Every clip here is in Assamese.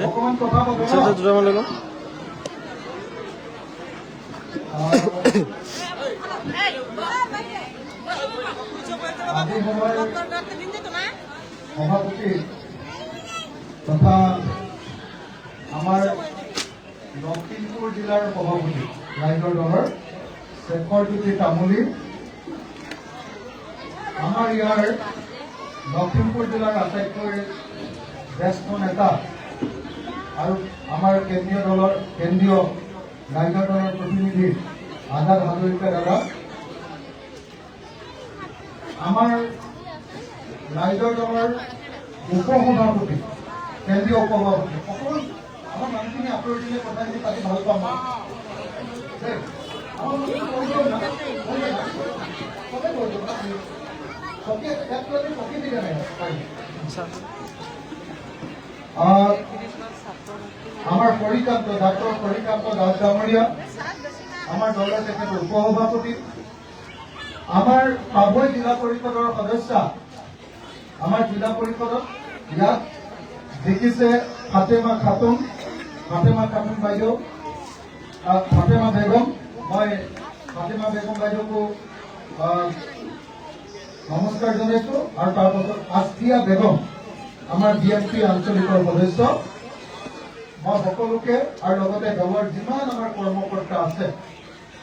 অকমান কথা ক'ব ন? দুটামান লৈ লওঁ। আজি সময় সভাপতি তথা আমাৰ লখিমপুৰ জিলাৰ সভাপতি ৰাইজৰ দলৰ শেখৰজ্যোতি তামুলী, আমাৰ ইয়াৰ লখিমপুৰ জিলাৰ আটাইতকৈ জ্যেষ্ঠ নেতা আৰু আমাৰ কেন্দ্ৰীয় ৰাইজৰ দলৰ প্ৰতিনিধি আজাদ হাজৰিকা দাদা, আমাৰ ৰাইজৰ দলৰ উপসভাপতি কেন্দ্ৰীয় উপসভাপতি অকণমান আমাৰ মানুহখিনি আঁতৰি দিলে কথাখিনি পাতি ভাল পাম। আমাৰ ডাক্তৰ পৰিকান্ত দাস ডাঙৰীয়া, আমাৰ দলৰ তেখেত উপসভাপতি, আমাৰ পাভৈ জিলা পৰিষদৰ সদস্য, আমাৰ জিলা পৰিষদত ইয়াত দেখিছে ফাতেমা খাতুন বাইদেউ, ফাতেমা বেগম। মই ফাতেমা বেগম বাইদেউকো নমস্কাৰ জনাইছো। আৰু তাৰপাছত আস্তিয়া বেগম, আমাৰ বিএমপি আঞ্চলিকৰ সদস্য। মই সকলোকে আৰু লগতে দলৰ যিমান আমাৰ কৰ্মকৰ্তা আছে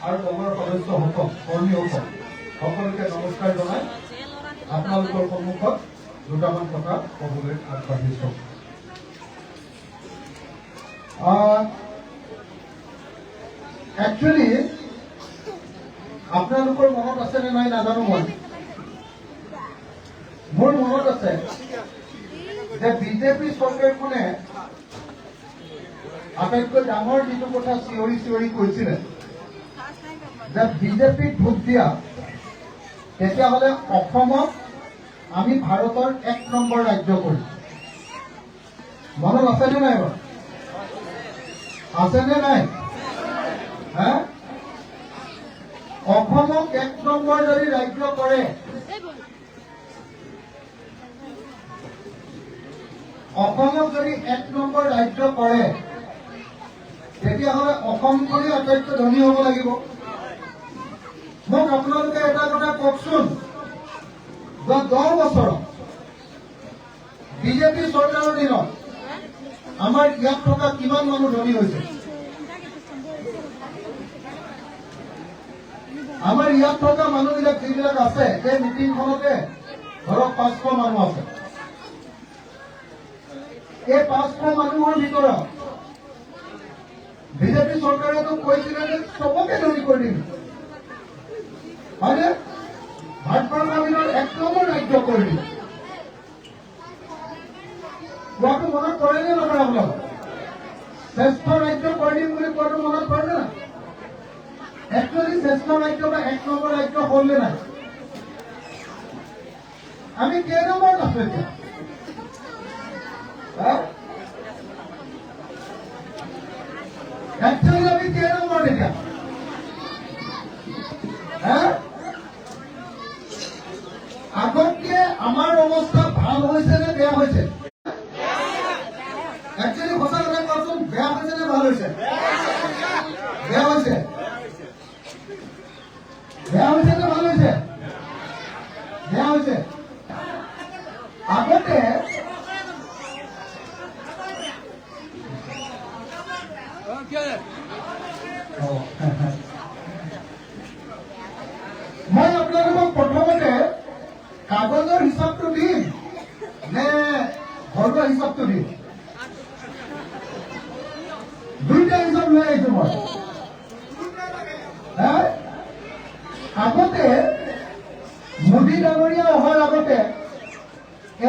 আৰু দলৰ সদস্যসকল, কৰ্মীসকল সকলোকে নমস্কাৰ জনাই আপোনালোকৰ সন্মুখত দুটামান কথা ক'বলৈ আগবাঢ়িছো। একচুৱেলি আপোনালোকৰ মনত আছে নে নাই নাজানো, মোৰ মনত আছে যে বিজেপি চৰকাৰখনে আটাইতকৈ ডাঙৰ যিটো কথা চিঞৰি চিঞৰি কৈছিলে যে বিজেপিক ভোট দিয়া, তেতিয়াহ'লে অসমক আমি ভাৰতৰ 1 নম্বৰ ৰাজ্য কৰিম। মনত আছেনে নাই বাৰু? আছেনে নাই? অসমক 1 নম্বৰ যদি ৰাজ্য কৰে, অসমক যদি 1 নম্বৰ ৰাজ্য কৰে, তেতিয়াহ'লে অসমখনেই আটাইতকৈ ধনী হ'ব লাগিব। মোক আপোনালোকে এটা কথা কওকচোন, যোৱা 10 বছৰত বিজেপি চৰকাৰৰ দিনত আমাৰ ইয়াত থকা কিমান মানুহ ধনী হৈছে? আমাৰ ইয়াত থকা মানুহবিলাক যিবিলাক আছে, সেই মিটিংখনতে ধৰক 500 মানুহ আছে। এই 500 মানুহৰ ভিতৰত বিজেপি চৰকাৰেতো কৈছিলে যে চবকে ধনী কৰি দিম, হয়নে? ভাৰতবৰ্ষৰ 1 নম্বৰ ৰাজ্য কৰি দিম। কোৱাটো মনত পৰেনে নপৰে আপোনালোকৰ? শ্ৰেষ্ঠ ৰাজ্য কৰি দিম বুলি কোৱাটো মনত পৰেনে নাই? একচুৱেলি শ্ৰেষ্ঠ ৰাজ্য বা 1 নম্বৰ ৰাজ্য হ'লনে নাই? আমি কেই নম্বৰত আছো এতিয়া? একচুৱেলি আমি কেই নম্বৰত এতিয়া? আগতকে আমাৰ অৱস্থা ভাল হৈছে নে বেয়া হৈছে? একচুৱেলি সঁচা কথা কওকচোন, বেয়া হৈছে নে ভাল হৈছে? বেয়া হৈছে। বেয়া হৈছে নে ভাল হৈছে? বেয়া হৈছে। আগতে মই আপোনালোকক প্ৰথমতে কাগজৰ হিচাপটো দিম নে ঘৰৰ হিচাপটো দিম? দুইটা হিচাপ লৈ আহিছো মই। আগতে মুৰ্গী ডাঙৰীয়া অহাৰ আগতে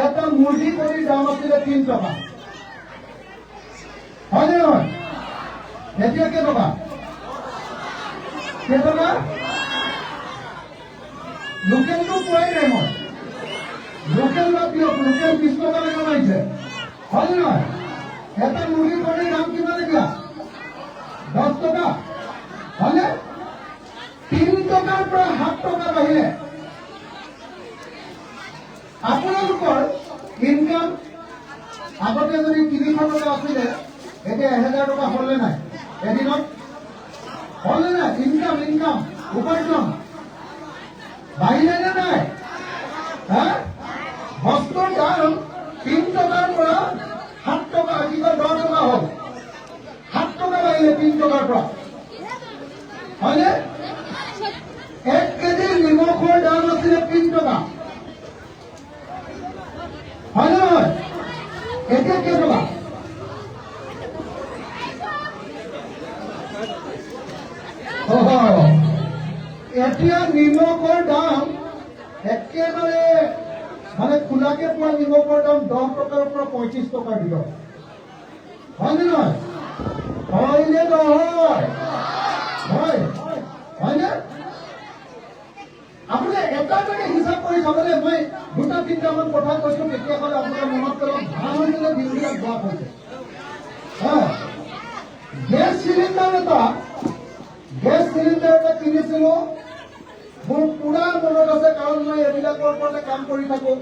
এটা মুৰ্গী কণীৰ দাম আছিলে 3 টকা, হয়নে নহয়? এতিয়া কেইটকা? কেইটকা? লোকেলটো পোৱাই নাই মই। লোকেল বা দিয়ক, লোকেল 20 টকালৈকে মাৰিছে, হয়নে নহয়? এটা মুৰ্গী কণীৰ দাম কিমান এতিয়া? 10 টকা, হয়নে? 3 টকাৰ পৰা 7 টকা বাঢ়িলে। আপোনালোকৰ ইনকাম আগতে যদি 300 টকা আছিলে এতিয়া 1000 টকা হলনে নাই এদিনত হলনে নাই ইনকাম উপাৰ্জন বাঢ়িলে নে নাই হা বস্তুৰ দাম 3 টকাৰ পৰা 7 টকা কিবা 10 টকা হ'ল 7 টকা বাঢ়িলে 3 টকাৰ পৰা হয়নে 1 কেজি নিমখৰ দাম আছিলে 3 টকা হয় নহয় এতিয়া কেই টকা এতিয়া নিমখৰ দাম একেবাৰে মানে খোলাকে পোৱা নিমখৰ দাম 10 টকাৰ পৰা 35 টকাৰ ভিতৰত হয়নে নহয় হয়নে নহয় হয় হয়নে আপুনি এটা হিচাপ কৰি চাবলৈ মই 2-3টামান কথা কৈছো তেতিয়াহ'লে আপোনাৰ মনত পেলাম ভাল হৈছিলে দিনবিলাক বেয়া হৈছে গেছ চিলিণ্ডাৰ এটা কিনিছিলো মোৰ পুৰা মনত আছে কাৰণ মই এইবিলাকৰ ওপৰতে কাম কৰি থাকো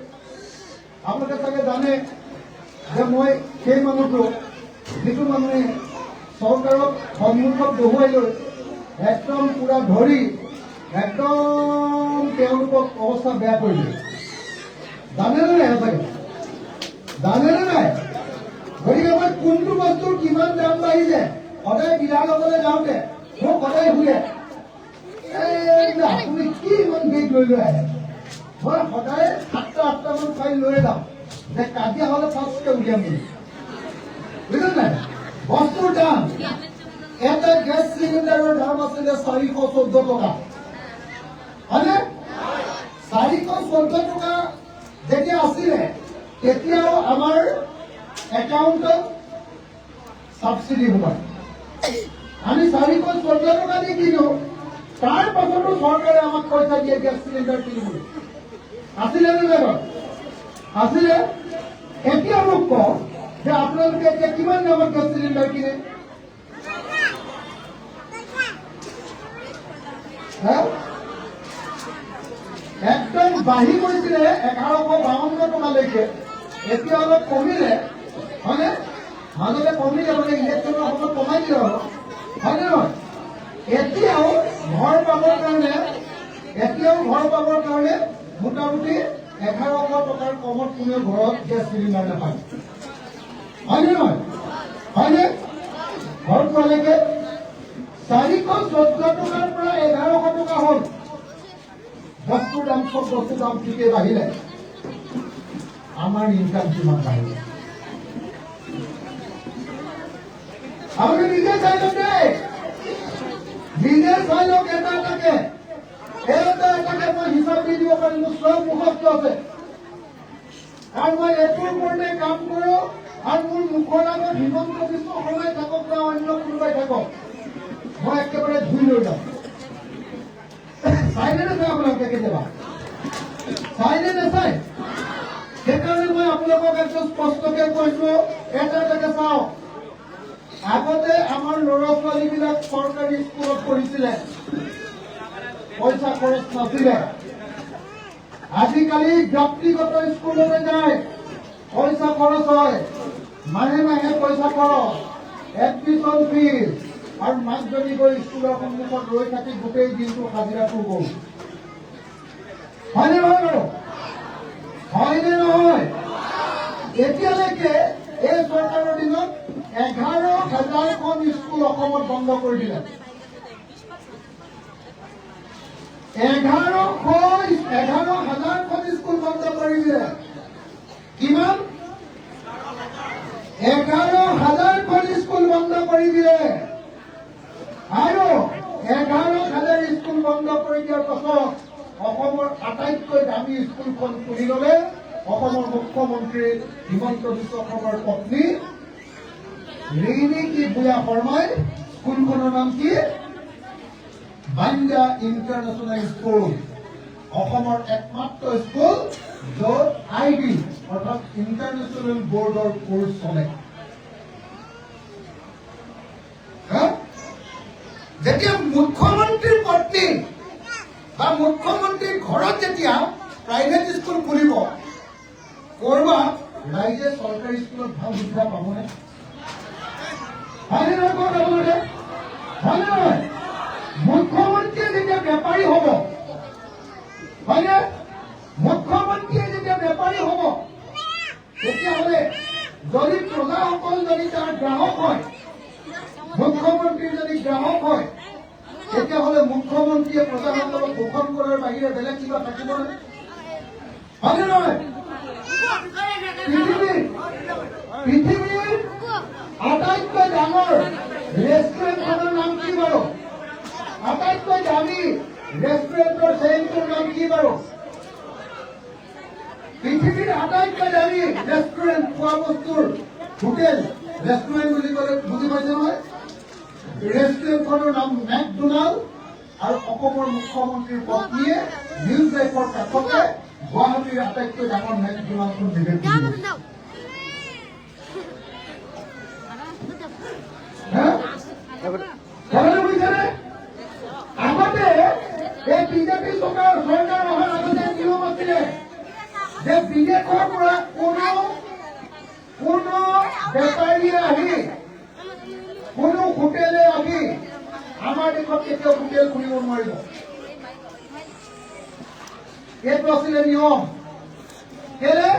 আপোনালোকে চাগে জানে যে মই সেই মানুহটো যিটো মানুহে চৰকাৰক সন্মুখত বহুৱাই লৈ একদম পুৰা ধৰি একদম তেওঁলোকক অৱস্থা বেয়া কৰি দিয়ে জানেনে নাই সঁচাকে জানেনে নাই গতিকে মই কোনটো বস্তুৰ কিমান দাম বাঢ়িছে সদায় বিধান ল'বলৈ যাওঁতে মোক সদায় শুনে আপুনি কি ইমান বেগ লৈ আহে মই সদায় 7-8টামান ফাইল লৈ যাওঁ যে কাজিয়া হ'লে ফাৰ্ষ্টকে উলিয়াম বুলি বুজিলে নাই বস্তুৰ দাম এটা গেছ চিলিণ্ডাৰৰ দাম আছিলে 414 টকা হয়নে 414 টকা যেতিয়া আছিলে তেতিয়াও আমাৰ একাউণ্টত ছাবচিডি সোমায় আমি 414 টকা দি কিনো তাৰ পাছতো চৰকাৰে আমাক পইচা দিয়ে গেছ চিলিণ্ডাৰ কিনিবলৈ আছিলে নে নাই আছিলে এতিয়া মোক কওক যে আপোনালোকে এতিয়া কিমান দামত গেছ চিলিণ্ডাৰ কিনে একদম বাঢ়ি গৈছিলে 1152 টকালৈকে এতিয়া অলপ কমিলে হয়নে মাজতে কমিলে মানে ইলেকশ্যনৰ সময়ত কমাই দিলে আৰু হয়নে নহয় এতিয়াও ঘৰ পাবৰ কাৰণে মোটামুটি 1100 টকাৰ কমত কোনেও ঘৰত গেছ চিলিণ্ডাৰ নাপায় হয়নে নহয় হয়নে ঘৰ পোৱালৈকে 414 টকাৰ পৰা 1100 টকা হ'ল বস্তুৰ দাম চব বস্তুৰ দাম ঠিকেই বাঢ়িলে আমাৰ ইনকাম কিমান বাঢ়িলে আপুনি নিজে চাই লওক দেই নিজে চাই লওক এটাকে মই হিচাপ দি দিব পাৰিম মোৰ চব মুখস্থ আছে আৰু মই এইটোৰ ওপৰতে কাম কৰো আৰু মোৰ মুখৰ আগত হিমন্ত বিশ্ব শৰ্মাই থাকক বা অন্য কোনোবাই থাকক মই একেবাৰে ধুই লৈ যাম চাইনে নাচাই আপোনালোকে কেতিয়াবা চাইনে নাচাই সেইকাৰণে মই আপোনালোকক একদম স্পষ্টকে কৈছো এটাকে চাওক আগতে আমাৰ ল'ৰা ছোৱালীবিলাক চৰকাৰী স্কুলত পঢ়িছিলে পইচা খৰচ নাছিলে আজিকালি ব্যক্তিগত স্কুললৈ যায় পইচা খৰচ হয় মাহে মাহে পইচা খৰচ এডমিশ্যন ফিজ আৰু মাকজনী গৈ স্কুলৰ সন্মুখত ৰৈ থাকি গোটেই দিনটো হাজিৰাটো গ'ল হয়নে নহয় বাৰু হয়নে নহয় এতিয়ালৈকে এই চৰকাৰৰ দিনত 11,000খন স্কুল অসমত বন্ধ কৰি দিলে 11,000খন স্কুল বন্ধ কৰি দিলে কিমান 11,000খন স্কুল বন্ধ কৰি দিলে আৰু 11,000 স্কুল বন্ধ কৰি দিয়াৰ পাছত অসমৰ আটাইতকৈ দামী স্কুলখন খুলি ল'লে অসমৰ মুখ্যমন্ত্ৰী হিমন্ত বিশ্ব শৰ্মাৰ পত্নী ৰিণী ভূঞা শৰ্মাই স্কুলখনৰ নাম কি বান্দ্ৰা ইণ্টাৰনেশ্যনেল স্কুল অসমৰ একমাত্ৰ স্কুল য'ত IB অৰ্থাৎ ইণ্টাৰনেশ্যনেল বোৰ্ডৰ কোৰ্চ চলে যেতিয়া মুখ্যমন্ত্ৰীৰ পত্নী বা মুখ্যমন্ত্ৰীৰ ঘৰত যেতিয়া প্ৰাইভেট স্কুল খুলিব কৰবাত ৰাইজে চৰকাৰী স্কুলত ভাল শিক্ষা পাবনে? হয়নে নহয় কওক আপোনালোকে? হয়নে নহয়? মুখ্যমন্ত্ৰীয়ে যেতিয়া বেপাৰী হ'ব, হয়নে? মুখ্যমন্ত্ৰীয়ে যেতিয়া বেপাৰী হ'ব, তেতিয়াহ'লে যদি প্ৰজাসকল যদি তাৰ গ্ৰাহক হয়, মুখ্যমন্ত্ৰীৰ যদি গ্ৰাহক হয়, তেতিয়াহ'লে মুখ্যমন্ত্ৰীয়ে প্ৰজাসকলক শোষণ কৰাৰ বাহিৰে বেলেগ কিবা থাকিবনে? হয়নে নহয়? পৃথিৱীৰ আটাইতকৈ ডাঙৰ ৰেষ্টুৰেণ্টখনৰ নাম কি বাৰু? আটাইতকৈ দামী ৰেষ্টুৰেণ্টৰ চেইনটোৰ নাম কি বাৰু? পৃথিৱীৰ আটাইতকৈ দামী ৰেষ্টুৰেণ্ট, খোৱা বস্তুৰ হোটেল, ৰেষ্টুৰেণ্ট বুলি ক'লে বুজি পাইছে নহয়? ৰেষ্টুৰেণ্টখনৰ নাম মেকডোনাল্ড। আৰু অসমৰ মুখ্যমন্ত্ৰীৰ পত্নীয়ে নিউজ লাইফৰ কাষতে গুৱাহাটীৰ আটাইতকৈ ডাঙৰ মেকডোনাল্ডখন বিবেক বুজিছেনে? আগতে এই বিজেপি চৰকাৰ অহাৰ আগতে নিয়ম আছিলে যে বিদেশৰ পৰা কোনো বেপাৰীয়ে আহি, কোনো হোটেলে আহি আমাৰ দেশত কেতিয়াও হোটেল খুলিব নোৱাৰিব। এইটো আছিলে নিয়ম। কেলে?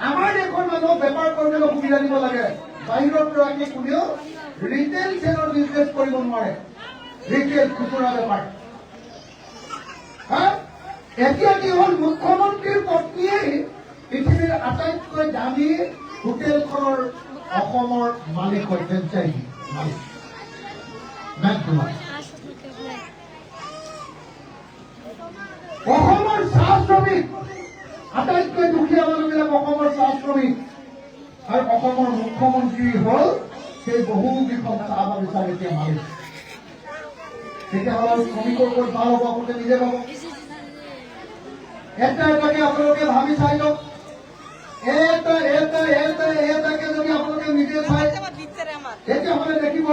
আমাৰ দেশৰ মানুহক বেপাৰ কৰিবলৈ সুবিধা দিব লাগে। বাহিৰৰ পৰা আহি কোনেও ৰিটেইল চেলৰ বিজনেছ কৰিব নোৱাৰে, ৰিটেইল খুচুৰা বেপাৰ। এতিয়া কি হ'ল? মুখ্যমন্ত্ৰীৰ পত্নীয়ে পৃথিৱীৰ আটাইতকৈ দামী হোটেলখনৰ অসমৰ মালিক হয়, ফ্ৰেঞ্চাইজি মালিক মেকডোনাল্ড। অসমৰ চাহ শ্ৰমিক, আটাইতকৈ দুখীয়া মানুহবিলাক অসমৰ চাহ শ্ৰমিক, আৰু অসমৰ মুখ্যমন্ত্ৰী হ'ল সেই বহুকেইখন চাহ বাগিচাৰ এতিয়া মালিক। তেতিয়াহ'লে শ্ৰমিকৰ ওপৰত ভাল হ'ব, আপোনালোকে নিজে পাব। এটাকে আপোনালোকে ভাবি চাই লওক। এটাকে যদি আপোনালোকে নিজে চাই, তেতিয়াহ'লে দেখিব।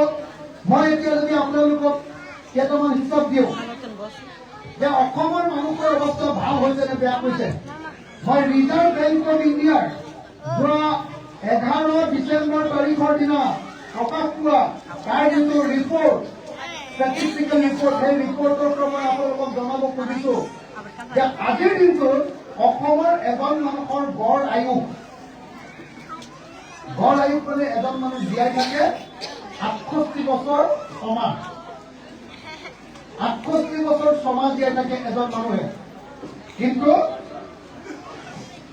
মই এতিয়া যদি আপোনালোকক কেইটামান হিচাপ দিওঁ যে অসমৰ মানুহৰ অৱস্থা ভাল হৈছে নে বেয়া হৈছে। মই ৰিজাৰ্ভ বেংক অফ ইণ্ডিয়াৰ যোৱা 11 ডিচেম্বৰ তাৰিখৰ দিনা প্ৰকাশ পোৱা তাৰ যিটো ৰিপৰ্ট, ষ্টেটিষ্টিকেল ৰিপৰ্ট, সেই ৰিপৰ্টৰ পৰা মই আপোনালোকক জনাব খুজিছো যে আজিৰ দিনটোত অসমৰ এজন মানুহৰ গড় আয়ুস মানে এজন মানুহ জীয়াই থাকে 68 বছৰ সমাজ। 68 বছৰ সমাজ জীয়াই থাকে এজন মানুহে।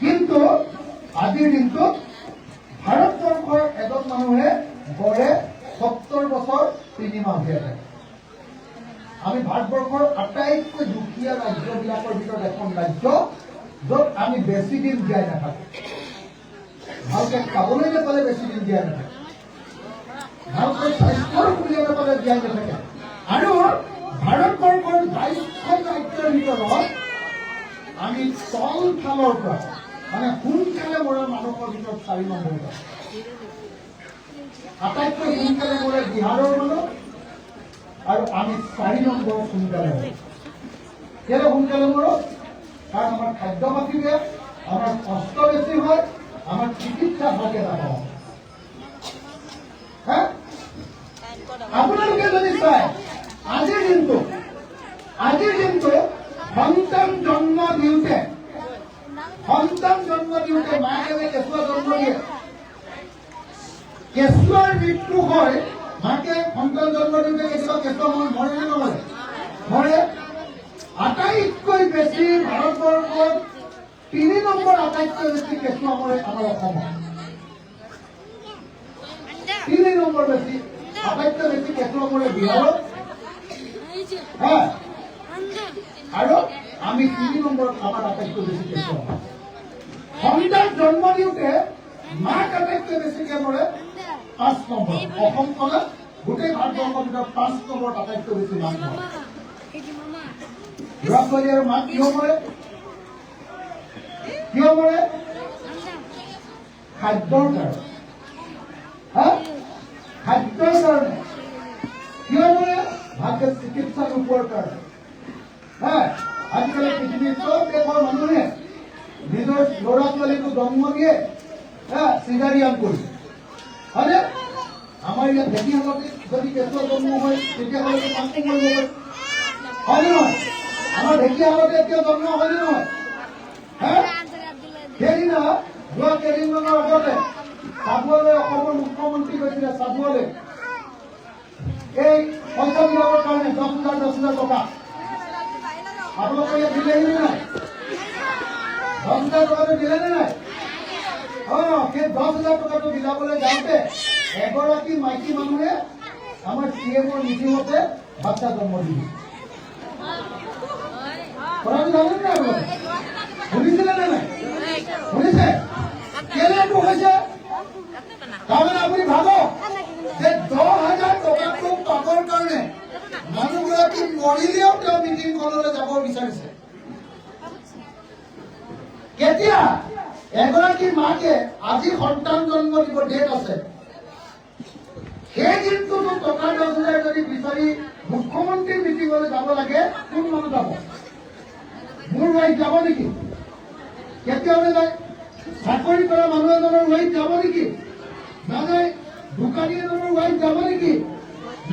কিন্তু আজিৰ দিনটোত ভাৰতবৰ্ষৰ এজন মানুহে গড়ে 70 বছৰ 3 মাহ জীয়াই থাকে। আমি ভাৰতবৰ্ষৰ আটাইতকৈ দুখীয়া ৰাজ্যবিলাকৰ ভিতৰত এখন ৰাজ্য য'ত আমি বেছি দিন জীয়াই নাথাকো। ভালকে খাবলৈ নাপালে বেছি দিন জীয়াই নাথাকে, ভালকৈ স্বাস্থ্যৰ সুবিধা নাপালে জীয়াই নাথাকে। আৰু ভাৰতবৰ্ষৰ 22খন ৰাজ্যৰ ভিতৰত আমি তল ফালৰ পৰা মানে সোনকালে মৰা মানুহৰ ভিতৰত 4 নম্বৰ। আটাইতকৈ সোনকালে মৰে বিহাৰৰ মানুহ, আৰু আমি 4 নম্বৰ সোনকালে মৰো। কেলে সোনকালে মৰো? কাৰণ আমাৰ খাদ্য পাতি বেয়া, আমাৰ কষ্ট বেছি হয়, আমাৰ চিকিৎসা ভালকে নাপাওঁ। আপোনালোকে যদি চাই আজিৰ দিনটো সন্তান জন্ম দিওঁতে মাকে যে কেঁচুৱা জন্ম দিয়ে, কেঁচুৱাৰ মৃত্যু হয়। মাকে সন্তান জন্ম দিওঁতে কেতিয়াবা কেঁচুৱা মৰে নে নমৰে? মৰে। আটাইতকৈ বেছি ভাৰতবৰ্ষত 3 নম্বৰ আটাইতকৈ বেছি কেঁচুৱা মৰে আমাৰ অসমত। 3 নম্বৰ বেছি আটাইতকৈ বেছি কেঁচুৱা মৰে বিহাৰত, আৰু আমি 3 নম্বৰত আমাৰ আটাইতকৈ বেছি কেঁচুৱা মৰে। সন্তান জন্ম দিওঁতে মাক আটাইতকৈ বেছিকে মৰে 5 নম্বৰ। অসমখনত গোটেই ভাৰতবৰ্ষৰ ভিতৰত 5 নম্বৰত আটাইতকৈ বেছি মাক মৰে। ল'ৰা ছোৱালী আৰু মাক কিয় মৰে? খাদ্যৰ কাৰণে। খাদ্যৰ কাৰণে কিয় মৰে? ভালকে চিকিৎসা নোপোৱাৰ কাৰণে। আজিকালি পৃথিৱীৰ চব দেশৰ মানুহে নিজৰ ল'ৰা ছোৱালীকো জন্ম দিয়ে, চিজাৰিয়ান কৰি হয়নে? আমাৰ ইয়াত ঢেকীয়াখনত যদি কেঁচুৱা জন্ম হয় তেতিয়াহ'লে কামটো কৰিব পাৰি হয়নে নহয়? আমাৰ ঢেকীয়াখনতে কিয় জন্ম হয়নে নহয়? সেইদিনা যোৱা কেইদিনমানৰ আগতে চাবুৱালৈ অসমৰ মুখ্যমন্ত্ৰী গৈছিলে চাবুৱালৈ এই পইচা বিলাকৰ কাৰণে 10,000 টকা আপোনালোকে ইয়াত দিলেহি নে নাই? 10,000 টকাটো দিলে নে নাই? সেই 10,000 টকাটো বিলাবলৈ যাওঁতে এগৰাকী মাইকী মানুহে আমাৰ CMৰ নীতিমতে বাচ্চা জন্ম দিলে। কথাটো জানেনে নাই আপোনালোকে? শুনিছিলে নে নাই? শুনিছে? কেলে এইটো হৈছে? তাৰমানে আপুনি ভাবক যে 10,000 টকাটো পাবৰ কাৰণে মানুহগৰাকী মৰিলেও তেওঁ মিটিংখনলৈ যাব বিচাৰিছে। কেতিয়া এগৰাকী মাকে আজি সন্তান জন্ম দিব ডেট আছে, সেই দিনটোতো টকা 10,000 যদি বিচাৰি মুখ্যমন্ত্ৰীৰ মিটিঙলৈ যাব লাগে, কোন মানুহ যাব? মোৰ ৱাইফ যাব নেকি? কেতিয়াও নাযায়। চাকৰি কৰা মানুহ এজনৰ ৱাইফ যাব নেকি? নাযায়। দোকানী এজনৰ ৱাইফ যাব নেকি?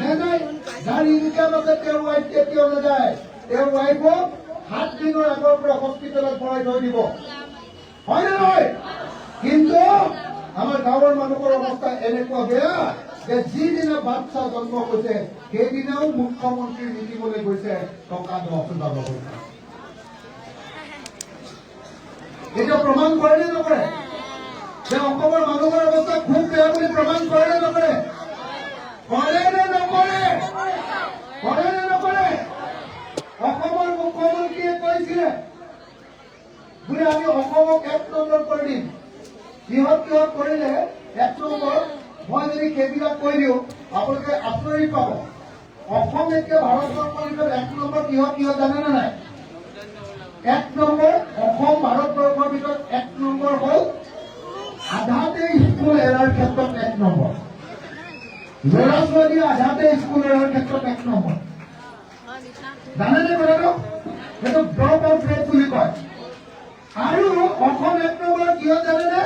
নাযায়। যাৰ ইনকাম আছে তেওঁৰ ৱাইফ কেতিয়াও নাযায়। তেওঁৰ ৱাইফক 7 দিনৰ আগৰ পৰা হস্পিটেলত ভৰাই থৈ দিব হয় নে নহয়? কিন্তু আমাৰ গাঁৱৰ মানুহৰ অৱস্থা এনেকুৱা বেয়া যে যিদিনা বাচ্চা জন্ম হৈছে সেইদিনাও মুখ্যমন্ত্ৰীৰ মিটিঙলৈ গৈছে টকা 10,000 ল'বলৈ। এটা প্ৰমাণ কৰে নে নকৰে যে অসমৰ মানুহৰ অৱস্থা খুব বেয়া বুলি প্ৰমাণ কৰে নে নকৰে? কৰে নে নকৰে? কৰে নে নকৰে? অসমৰ মুখ্যমন্ত্ৰীয়ে কৈছিলে বোলে আমি অসমক 1 নম্বৰ কৰি দিম। কিহত কৰিলে 1 নম্বৰ? মই যদি সেইবিলাক কৈ দিওঁ আপোনালোকে আচৰিত পাব। অসম এতিয়া ভাৰতবৰ্ষৰ ভিতৰত 1 নম্বৰ কিহত জানে নে নাই? 1 নম্বৰ অসম ভাৰতবৰ্ষৰ ভিতৰত 1 নম্বৰ হ'ল আধাতে স্কুল এৰাৰ ক্ষেত্ৰত 1 নম্বৰ। ল'ৰা ছোৱালীয়ে আধাতে স্কুল এৰাৰ ক্ষেত্ৰত 1 নম্বৰ। জানেনে কথাটো? সেইটো ড্ৰপ আউট ৰেট বুলি কয়। আৰু অসম 1 নম্বৰ কিহত জানেনে?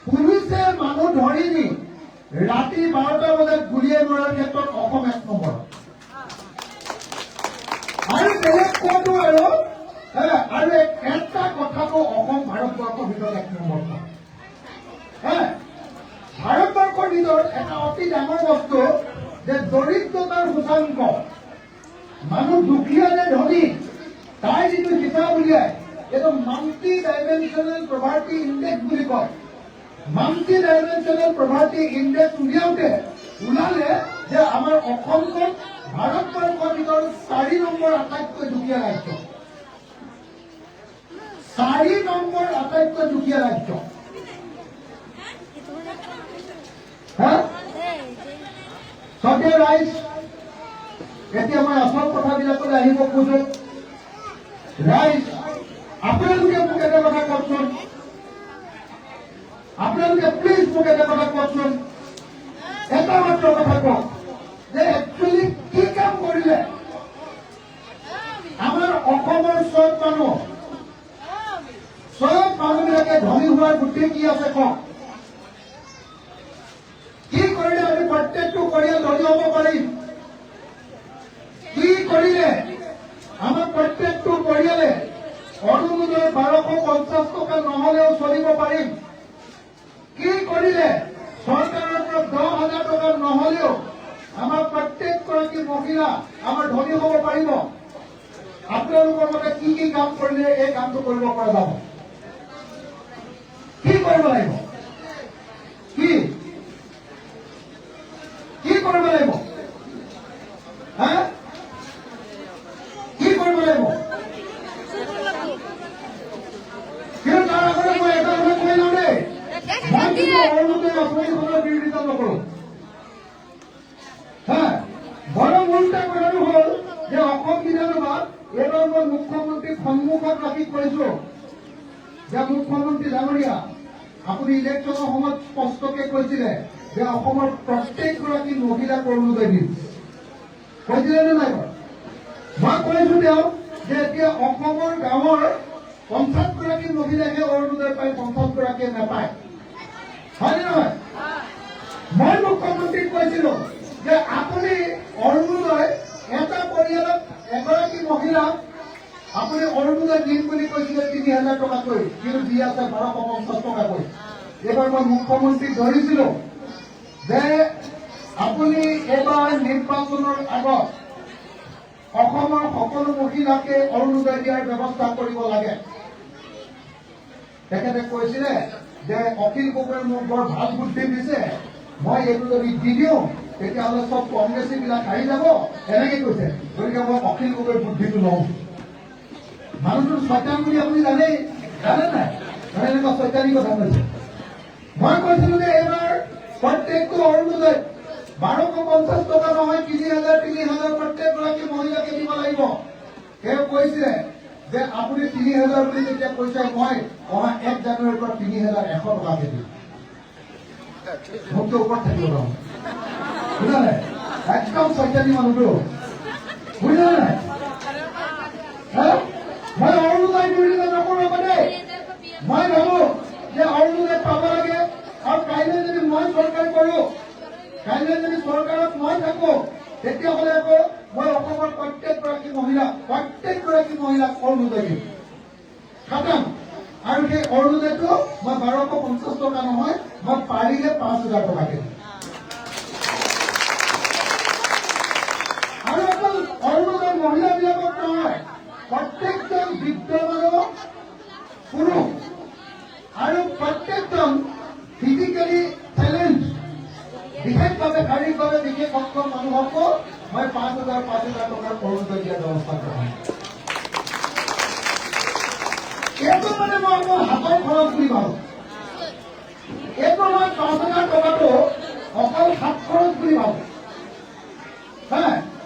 পুলিচে মানুহ ধৰি নি ৰাতি 12টা বজাত গুলিয়াই মৰাৰ ক্ষেত্ৰত অসম 1 নম্বৰ। আৰু বেলেগ ক'তো আৰু এটা কথাটো অসম ভাৰতবৰ্ষৰ ভিতৰত 1 নম্বৰ। ভাৰতবৰ্ষৰ ভিতৰত এটা অতি ডাঙৰ বস্তু যে দৰিদ্ৰতাৰ সূচাংক, মানুহ দুখীয়া নে ধনী তাই যিটো হিচাপ উলিয়ায় এইটো মাল্টি ডাইমেনশ্যনেল পভাৰ্টি ইণ্ডেক্স বুলি কয়। মাল্টি ডাইমেনশ্যনেল পভাৰ্টি ইণ্ডেক্স উলিয়াওঁতে ওলালে যে আমাৰ অসমখন ভাৰতবৰ্ষৰ ভিতৰত 4 নম্বৰ আটাইতকৈ দুখীয়া ৰাজ্য। 4 নম্বৰ আটাইতকৈ দুখীয়া ৰাজ্য। সদায় ৰাইজ, এতিয়া মই আচল কথাবিলাকলৈ আহিব খোজো। ৰাইজ, আপোনালোকে মোক এটা কথা কওকচোন, আপোনালোকে প্লিজ মোক এটা কথা কওকচোন, এটা মাত্ৰ কথা কওক যে একচুৱেলি কি কাম কৰিলে আমাৰ অসমৰ চব মানুহবিলাকে ধনী হোৱাৰ বুদ্ধি কি আছে কওক? কি কৰিলে আমি প্ৰত্যেকটো পৰিয়াল ধনী হ'ব পাৰিম? কি কৰিলে আমাৰ প্ৰত্যেকটো পৰিয়ালে অৰুণোদয় 1250 টকা নহলেও চলিব পাৰিম? কি কৰিলে চৰকাৰৰ পৰা 10,000 টকা নহলেও আমাৰ প্ৰত্যেকগৰাকী মহিলা আমাৰ ধনী হ'ব পাৰিব? আপোনালোকৰ মতে কি কি কাম কৰিলে এই কামটো কৰিব পৰা যাব? কি কৰিব লাগিব? কি কৰিব লাগিব? কি কৰিব লাগিব? কিন্তু তাৰ আগতে মই এটা কথা কৈ লওঁ দেই, মই কিন্তু অৰুণোদয় আঁচনিখনৰ বিৰোধিতা নকৰো। বৰং উল্টা কথাটো হ'ল যে অসম বিধানসভাত এইবাৰ মই মুখ্যমন্ত্ৰীক সন্মুখত ৰাখি কৈছো যে মুখ্যমন্ত্ৰী ডাঙৰীয়া, আপুনি ইলেকশ্যনৰ সময়ত স্পষ্টকে কৈছিলে যে অসমৰ প্ৰত্যেকগৰাকী মহিলাক অৰুণোদয় দিম, কৈছিলে নে নাই? মই কৈছো তেওঁ যে এতিয়া অসমৰ গাঁৱৰ 50 গৰাকী মহিলাইহে অৰুণোদয় পায়, 50 গৰাকীয়ে নাপায়। আছে 1250 টকাকৈ। এইবাৰ মই মুখ্যমন্ত্ৰীক ধৰিছিলো যে আপুনি এইবাৰ নিৰ্বাচনৰ আগত অসমৰ সকলো মহিলাকে অৰুণোদয় দিয়াৰ ব্যৱস্থা কৰিব লাগে। তেখেতে কৈছিলে যে অখিল গগৈয়ে মোক বৰ ভাল বুদ্ধি দিছে, মই এইটো যদি দি দিওঁ তেতিয়াহ'লে চব কংগ্ৰেছী বিলাক আহি যাব, এনেকে কৈছে। গতিকে মই অখিল গগৈৰ বুদ্ধিটো লওঁ। মানুহটোৰ ছয়তান বুলি আপুনি জানে নাই? মানে এনেকুৱা ছয়তানি কথা কৈছে। মই কৈছিলো যে এইবাৰ প্ৰত্যেকটো অৰুণোদয় 1250 টকা নহয়, 3000 প্ৰত্যেকগৰাকী মহিলাকে দিব লাগিব। তেওঁ কৈছিলে যে আপুনি 3000 বুলি যেতিয়া কৈছে, মই অহা 1 জানুৱাৰীৰ পৰা 3100 টকাকে দিম। মোকতো ওপৰত থাকিব নহয়, বুজা নাই? একদম ছয়তানি মানুহটো, বুজা নাই? মই অৰুণোদয় বিৰোধিতা নকৰো দেই। মই ভাবো যে অৰুণোদয় পাব লাগে। আৰু কাইলৈ যদি মই চৰকাৰ কৰো, কাইলৈ যদি চৰকাৰত মই থাকো, তেতিয়াহ'লে আকৌ মই অসমৰ প্ৰত্যেকগৰাকী মহিলাক অৰুণোদয় দিম। খাটাম। আৰু সেই অৰুণোদয়টো মই 1250 টকা নহয়, মই পাৰিলে 5000 টকাকে দিম। আৰু অকল অৰুণোদয় মহিলাবিলাকক নহয়, প্ৰত্যেকজন বৃদ্ধ মানুহ, পুৰুষ আৰু প্ৰত্যেকজন ফিজিকেলি চেলেঞ্জ, বিশেষভাৱে শাৰীৰিকভাৱে বিশেষ সক্ষম মানুহকো মই 5000 টকাৰ অৰুণোদয় দিয়াৰ ব্যৱস্থা কৰিম। এইটো মানে মই অকল হাতৰ খৰচ বুলি ভাবো। এইটো মই 5000 টকাটো অকল হাত খৰচ বুলি ভাবো।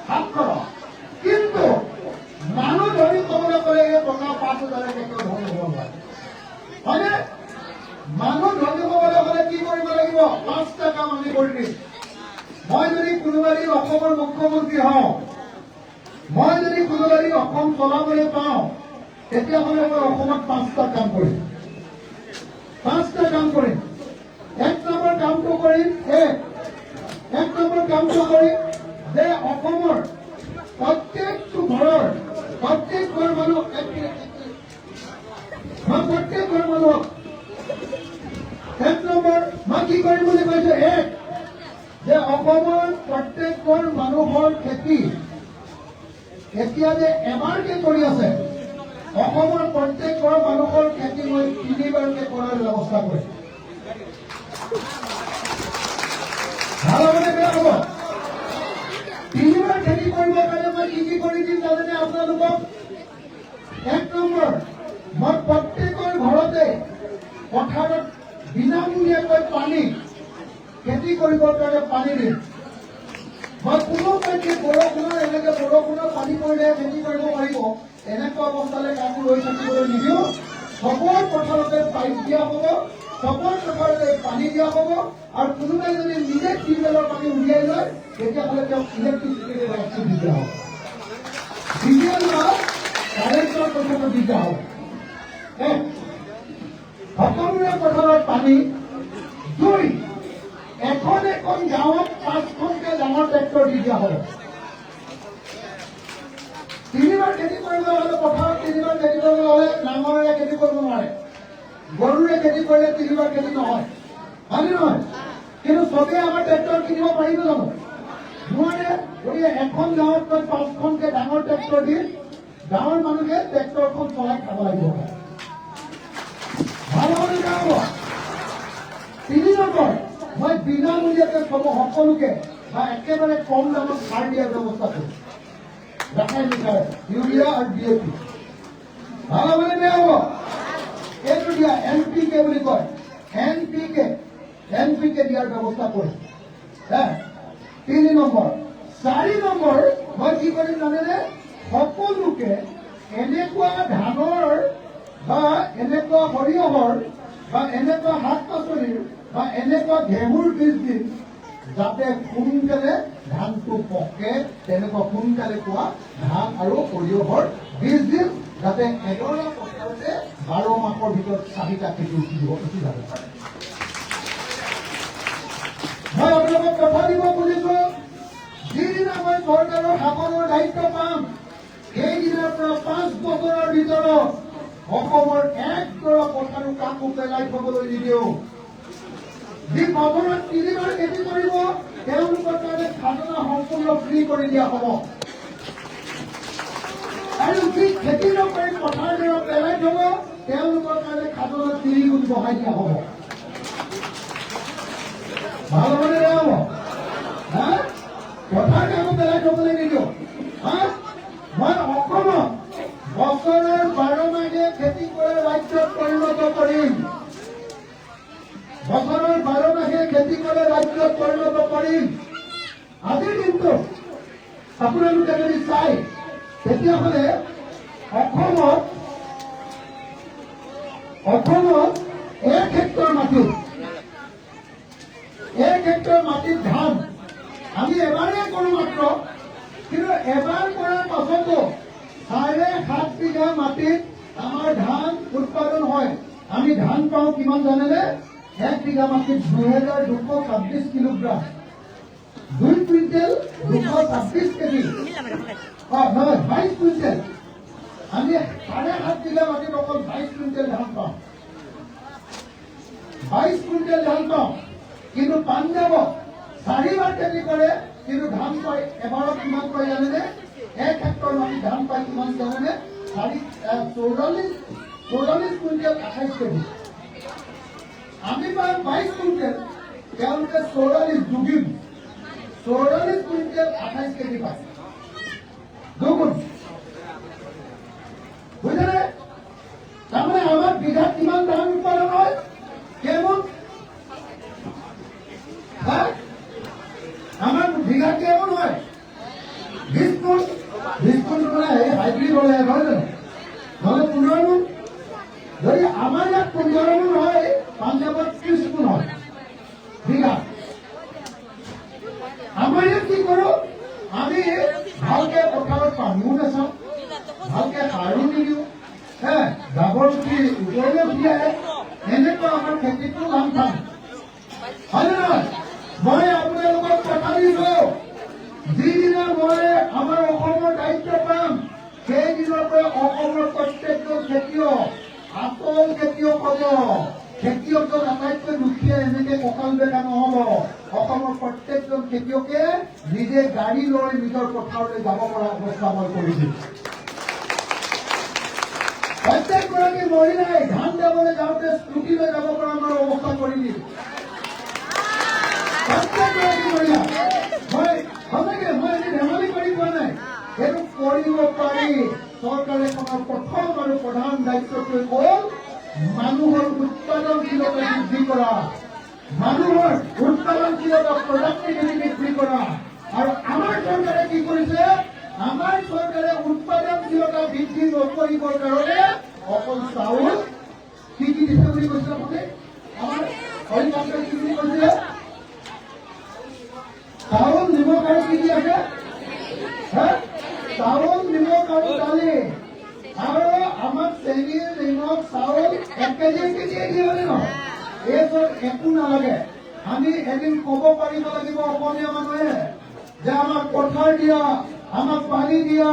হাত খৰচ। কিন্তু মানুহ ধৰি ক'বলৈ গ'লে এই টকা 5000 কেতিয়াও ধনী হ'ব নোৱাৰে, হয়নে? মানুহ ধনী হ'বলৈ হ'লে কি কৰিব লাগিব? 5টা কাম আমি কৰি দিম। মই যদি কোনোবা দিন অসমৰ মুখ্যমন্ত্ৰী হওঁ, মই যদি কোনোবা দিন অসম চলাবলৈ পাওঁ, তেতিয়াহ'লে মই অসমত 5টা কাম কৰিম। 5টা কাম কৰিম। 1 নম্বৰ কামটো কৰিম, যে অসমৰ প্ৰত্যেকটো ঘৰৰ প্ৰত্যেক ঘৰ মানুহ, প্ৰত্যেক ঘৰ মানুহক 1 নম্বৰ মই কি কৰিম বুলি কৈছো, যে অসমৰ প্ৰত্যেকজন মানুহৰ খেতি এতিয়া যে এবাৰকে কৰি আছে, অসমৰ প্ৰত্যেকঘৰ মানুহৰ খেতি মই 3বাৰকে কৰাৰ ব্যৱস্থা কৰিম। ভাল হ'বনে বেয়া হ'ব? 3বাৰ খেতি কৰিবৰ কাৰণে মই কি কৰি দিম জানেনে আপোনালোকক? 1 নম্বৰ, মই প্ৰত্যেকৰ ঘৰতে পথাৰত বিনামূলীয়াকৈ পানী, খেতি কৰিবৰ কাৰণে পানী দিম। মই কোনো পধ্যে বৰষুণৰ পানী পৰিলে খেতি কৰিব পাৰিব, এনেকুৱা অৱস্থালৈ কাকো ৰৈ থাকিবলৈ নিদিওঁ। চবৰ পথাৰতে পাইপ দিয়া হ'ব, চবৰ পথাৰতে পানী দিয়া হ'ব। আৰু কোনোবাই যদি নিজে টিউবৱেলৰ পানী উলিয়াই লয়, তেতিয়াহ'লে তেওঁক ইলেক্ট্ৰিচিটিৰ কানেকশ্যন দি দিয়া হ'ব। দ্বিতীয় কাৰেণ্টৰ কথাটো দি দিয়া হ'ব। সকলোৰে পথাৰত পানী। 2, এখন গাঁৱত 5খনকে ডাঙৰ ট্ৰেক্টৰ দি দিয়া হ'ব। 3বাৰ খেতি কৰিবলৈ হ'লে, পথাৰত 3বাৰ খেতি কৰিবলৈ হ'লে নাঙলেৰে খেতি কৰিব নোৱাৰে। গৰুৰে খেতি কৰিলে 3বাৰ খেতি নহয়, হয়নে নহয়? কিন্তু চবেই আমাৰ ট্ৰেক্টৰ কিনিব পাৰিব জানো? নোৱাৰে। গতিকে এখন গাঁৱত মই 5খনকে ডাঙৰ ট্ৰেক্টৰ দি গাঁৱৰ মানুহে ট্ৰেক্টৰখন চলাই খাব লাগিব। ভাল হ'বনে বেয়া হ'ব? 3 নম্বৰ, মই বিনামূলীয়াকৈ সকলোকে বা একেবাৰে কম দামত সাৰ দিয়াৰ ব্যৱস্থা কৰিম। ৰাসায়নিক সাৰ, ইউৰিয়া আৰু DAP। ভাল হ'বনে বেয়া হ'ব? এইটো দিয়া NPK বুলি কয়, NPK দিয়াৰ ব্যৱস্থা কৰিম। 3 নম্বৰ। 4 নম্বৰ, মই কি কৰিম জানেনে? সকলোকে এনেকুৱা ধানৰ বা এনেকুৱা সৰিয়হৰ বা এনেকুৱা শাক পাচলিৰ বা এনেকুৱা ঘেঁহুৰ বীজ দিম, যাতে সোনকালে ধানটো পকে। তেনেকুৱা সোনকালে পোৱা ধান আৰু সৰিয়হৰ বীজ দিম, যাতে এডৰা পথাৰতে 12 মাহৰ ভিতৰত 4টা খেতি উঠি যাব পাৰে। মই আপোনালোকক কথা দিব খুজিছো, যিদিনা মই চৰকাৰৰ শাসনৰ দায়িত্ব পাম, সেইদিনাৰ পৰা 5 বছৰৰ ভিতৰত অসমৰ একডৰা পথাৰো কাকো পেলাই থবলৈ নিদিওঁ। যি বছৰত 3 বাৰ খেতি কৰিব তেওঁলোকৰ কাৰণে খাজনা সম্পূৰ্ণ ফ্ৰী কৰি দিয়া হ'ব। আৰু যি খেতি নকৰি পথাৰডৰা পেলাই থব তেওঁলোকৰ কাৰণে খাজনা 3 গুণ বঢ়াই দিয়া হ'ব। ভাল হ'বনে বেয়া হ'ব? পথাৰ কাকো পেলাই থবলৈ নিদিওঁ। মই অসমত বছৰৰ 12 মাহে খেতি কৰা ৰাজ্যত পৰিণত কৰিম। বছৰৰ 12 মাহে খেতি কৰা ৰাজ্যত পৰিণত কৰিম। আজিৰ দিনটো আপোনালোকে যদি চাই তেতিয়াহ'লে অসমত 1 হেক্টৰ মাটিত ধান আমি এবাৰেই কৰোঁ মাত্ৰ, কিন্তু এবাৰ কৰাৰ পাছতো 7.5 বিঘা মাটিত আমাৰ ধান উৎপাদন হয়। আমি ধান পাওঁ কিমান জানেনে? 1 বিঘা মাটিত 2226 কিলোগ্ৰাম। 2 quintal 226 KG. নহয়, 22 কুইণ্টেল। আমি 7.5 বিঘা মাটিত অকল 22 কুইণ্টেল ধান পাওঁ। 22 কুইণ্টেল ধান পাওঁ। কিন্তু পাঞ্জাৱত 4 বাৰ খেতি কৰে, কিন্তু ধান পায় এবাৰত কিমান পায় জানেনে? 1 হেক্টৰ মাটি ধান পায় কিমান জানেনে? 44 কুইণ্টেল 28 কেজি। আমি পাওঁ 22 কুইণ্টেল, তেওঁলোকে 44 দুগুণ 44 কুইণ্টেল 28 কেজি পায়। দুগুণ। বুজিলে? তাৰমানে আমাৰ বিঘাত কিমান ধান উৎপাদন হয়? কেমন? আমার বিঘা কেমন হয়? 20 গুণ। 20 গুণ মানে হাইব্রিড হলে হয় না? নহলে 15 গুণ। যদি আমার ইয়াত 15 গুণ হয়, পাঞ্জাবত 30 গুণ হয় বিঘা। আমার ইয়াত কি করো? আমি ভালকে পথাৰত পানীও নাচাওঁ, ভালকে সাৰো নিদিওঁ, জাবৰ উঠি ওপৰলৈ উঠি আহে, এনেকুৱা আমাৰ খেতিটো ধান পাম। হয় নে নহয়? মই আপোনালোকক কথা দিছোঁ, যিদিনা মই আমাৰ অসমৰ দায়িত্ব পাম সেইদিনৰ পৰা অসমৰ প্ৰত্যেকজন খেতিয়ক আচল খেতিয়ক হ'ব। খেতিয়কজন আটাইতকৈ দুখীয়া এনেকে কঁকাল বেকা নহ'ব। অসমৰ প্ৰত্যেকজন খেতিয়কে নিজে গাড়ী লৈ নিজৰ পথাৰলৈ যাব পৰা অৱস্থা মই কৰিছোঁ। প্ৰত্যেকগৰাকী মহিলাই ধান যাবলৈ যাওঁতে স্কুটি লৈ যাব পৰা আমাৰ অৱস্থা কৰি দিম। ধেমালি কৰি পোৱা নাই, সেইটো কৰিব পাৰি। চৰকাৰে প্ৰথম আৰু প্ৰধান দায়িত্বটোৱে হ'ল মানুহৰ উৎপাদনশীলতা বৃদ্ধি কৰা, মানুহৰ উৎপাদনশীলতা প্ৰডাক্টিভিটি বৃদ্ধি কৰা। আৰু আমাৰ চৰকাৰে কি কৰিছে? আমাৰ চৰকাৰে উৎপাদনশীলতা বৃদ্ধি নকৰিবৰ কাৰণে অকল চাউল কি দিছে বুলি কৈছে আপুনি? আমাৰ অৰিকান্তে কি বুলি কৈছিলে? চাউল, নিমখ আৰু কি দি আছে? চাউল, নিমখ আৰু দালি। আৰু আমাক চেনি, নিমখ, চাউল 1 কেজি দিয়ে নে নহয়? এই চব একো নালাগে। আমি এদিন ক'ব পাৰিব লাগিব অসমীয়া মানুহে যে আমাক পথাৰ দিয়া, আমাক পানী দিয়া,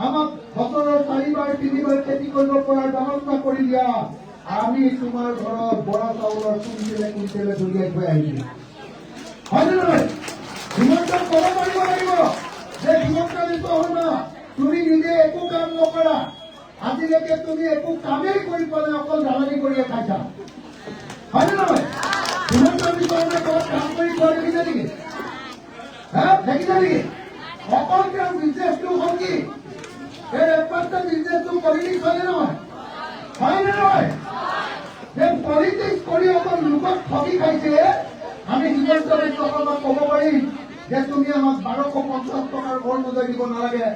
আমাক বছৰৰ 4 বাৰ 3 বাৰ খেতি কৰিব পৰাৰ ব্যৱস্থা কৰি দিয়া। আমি তোমাৰ ঘৰত বৰা চাউলৰ কুইণ্টেলে কুইণ্টেলে দলিয়াই থৈ আহিম। হয় নে নহয়? হিমন্ত ক'ব পাৰিব লাগিব যে হিমন্ত বিশ্ব শৰ্মা, তুমি নিজে একো কাম নকৰা, আজিলৈকে তুমি একো কামেই কৰি পোৱা নাই, অকল জ্বালানি কৰিয়ে খাইছা। হয় নে নহয়? হিমন্ত বিশ্ব শৰ্মাই ক'ৰবাত কাম কৰি খোৱা দেখিছে নেকি? দেখিছে নেকি? অকল তেওঁৰ বিজনেছটো হ'ল কি? এই একমাত্ৰ বিজনেছটো পলিটিক্স হয় নে নহয়? হয় নে নহয়? যে পলিটিক্স কৰি অকল লোকক ঠগি খাইছে। আমি হিমন্ত বিশ্ব শৰ্মাক ক'ব পাৰিম যে তুমি আমাক 1250 টকাৰ অৰুণোদয় দিব নালাগে,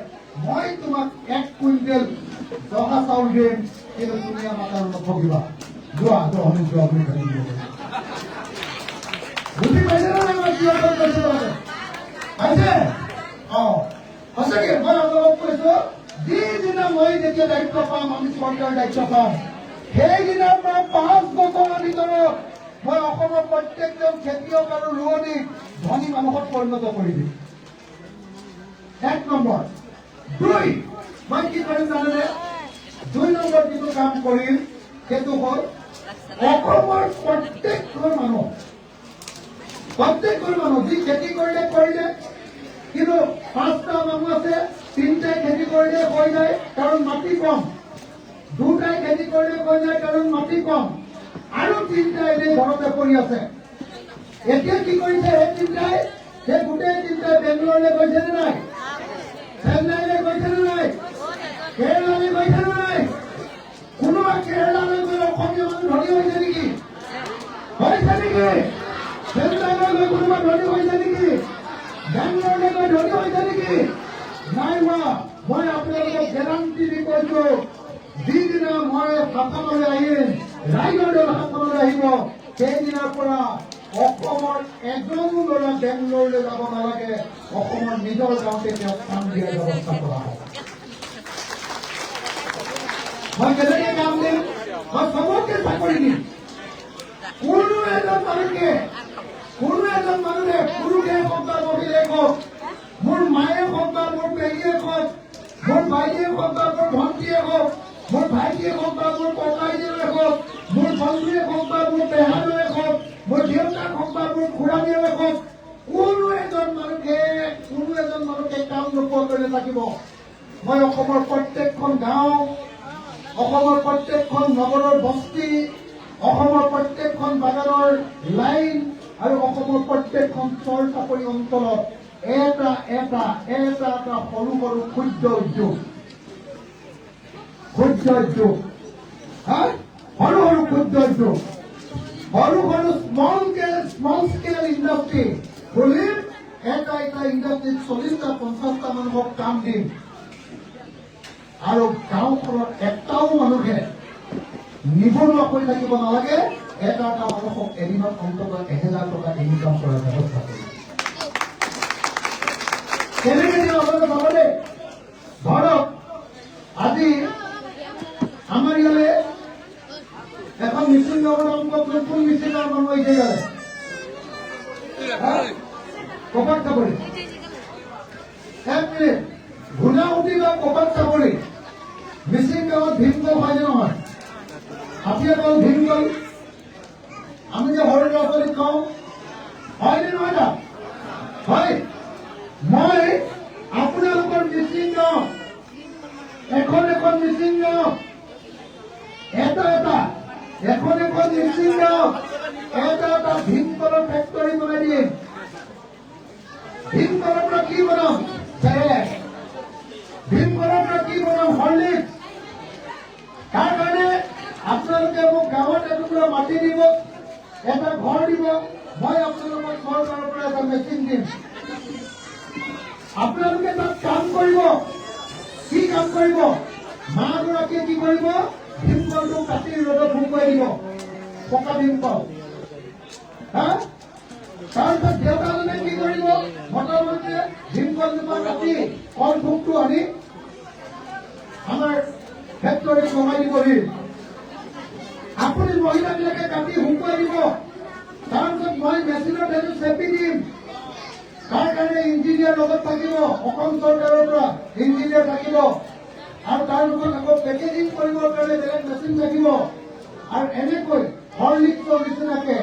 মই তোমাক 1 কুইণ্টেল জহা চাউল দিম, কিন্তু তুমি আমাক আৰু নঠগিবা। যোৱা আপুনি বুজি পাইছে নে আমাৰ কি অকল কৈছে? পাইছে? সঁচাকে মই আপোনালোকক কৈছো, যিদিনা মই যেতিয়া দায়িত্ব পাম, আমি চৰকাৰৰ দায়িত্ব পাম, সেইদিনাৰ পৰা 5 বছৰৰ ভিতৰত মই অসমৰ প্ৰত্যেকজন খেতিয়ক আৰু ৰোৱনীক ধনী মানুহত পৰিণত কৰি দিম। 1 নম্বৰ। 2, মই কি কৰিম জানেনে? 2 নম্বৰ যিটো কাম কৰিম সেইটো হ'ল অসমৰ প্ৰত্যেকঘৰ মানুহ যি খেতি কৰিলে কিন্তু 5টা মানুহ আছে 3টাই খেতি কৰিলে হৈ যায় কাৰণ মাটি কম 2টাই খেতি কৰিলে হৈ যায় কাৰণ মাটি কম আৰু 3টা এনেই ঘৰতে পৰি আছে এতিয়া কি কৰিছে সেই গোটেই 3টাই বেংগলৰলৈ গৈছে নে নাই চেন্নাইলৈ গৈছে নে নাই কেৰেলালৈ গৈছে নে নাই কোনোবা কেৰেলালৈ গৈ অসমীয়া মানুহ ধনী হৈছে নেকি চেন্নাইলৈ গৈ কোনোবা ধনী হৈছে নেকি বেংগলৰলৈ গৈ ধনী হৈছে নেকি নাই হোৱা মই আপোনালোকক গেৰাণ্টি দি কৈছো যিদিনা মই শাসনলৈ আহিম ৰাইজৰ দল শাসনলৈ আহিব সেইদিনাৰ পৰা অসমৰ এজনো ল'ৰা বেংগলৰলৈ যাব নালাগে অসমৰ নিজৰ গাঁৱতে তেওঁক কাম দিয়াৰ ব্যৱস্থা কৰা হ'ব মই কেনেকৈ কাম দিম মই চবকে চাকৰি দিম কোনো এজন মানুহে পুৰুষে হওক বা মহিলাই হওক মোৰ মায়ে হওক বা মোৰ পেহীয়ে হওক মোৰ বাইদেৱে হওক বা মোৰ ভণ্টিয়ে হওক মোৰ ভাইটিয়ে হওক বা মোৰ ককাইদেৱে হওক মোৰ বন্ধুৱে হওক বা মোৰ পেহাদৱে হওক মোৰ দেউতাক হওক বা মোৰ খুড়ানীয়ে হওক কোনো এজন মানুহে কাম নোপোৱাকৈ থাকিব মই অসমৰ প্ৰত্যেকখন গাঁও অসমৰ প্ৰত্যেকখন নগৰৰ বস্তি অসমৰ প্ৰত্যেকখন বাগানৰ লাইন আৰু অসমৰ প্ৰত্যেকখন চৰ চাপৰি অঞ্চলত এটা সৰু ক্ষুদ্ৰ উদ্যোগ স্মল স্কেল ইণ্ডাষ্ট্ৰী খুলিম এটা ইণ্ডাষ্ট্ৰীত 40টা 50টা মানুহক কাম দিম আৰু গাঁওখনত এটাও মানুহে নিবনুৱা হৈ থাকিব নালাগে এটা মানুহক এদিনত অন্তত 1000 টকা ইনকাম কৰাৰ ব্যৱস্থা কৰিম কেনেকে দিম আপোনালোকে চাবলে ধৰক আজি আমাৰ ইয়ালে এখন মিচিং গাঁৱৰ কোন মিচিং গাঁৱৰ মানুহ আহিছে ইয়ালে কপাত চাপৰি 1 মিনিট ঘূনাসুতি বা কপাত চাপৰি মিচিং গাঁৱত ভীমকল হয়নে নহয় হাতীয়াকল ভীমকল আমি যে সৰু ল'ৰা ছোৱালীক কওঁ হয়নে নহয় দা হয় মই আপোনালোকৰ মিচিং গাঁও এখন মিচিং গাঁও এটা মিচিং গাঁও এটা ভীমকলৰ ফেক্টৰী বনাই দিম ভীমকলৰ পৰা কি বনাম ভীমকলৰ পৰা কি বনাম হৰলিক্স তাৰ কাৰণে আপোনালোকে মোক গাঁৱত এটুকুৰা মাটি দিব এটা ঘৰ দিব মই আপোনালোকক চৰকাৰৰ পৰা এটা মেচিন দিম আপোনালোকে তাত কাম কৰিব কি কাম কৰিব মাগৰাকীয়ে কি কৰিব ভীমকলটো কাটি ৰ'দত শুকুৱাই দিব পকা ভীমকল তাৰপিছত দেউতাজনে কি কৰিব মতামতে ভীমকলজোপা কাটি কল থোকটো আনি আমাৰ ফেক্টৰীত লগাই দিবহি আপুনি মহিলাবিলাকে কাটি শুকুৱাই দিব তাৰপিছত মই মেচিনত সেইটো চেপি দিম তাৰ কাৰণে ইঞ্জিনিয়াৰ লগত থাকিব অসম চৰকাৰৰ পৰা ইঞ্জিনিয়াৰ থাকিব আৰু তাৰ লগত আকৌ পেকেজিং কৰিবৰ কাৰণে বেলেগ মেচিন থাকিব আৰু এনেকৈ হৰলিক্সৰ নিচিনাকে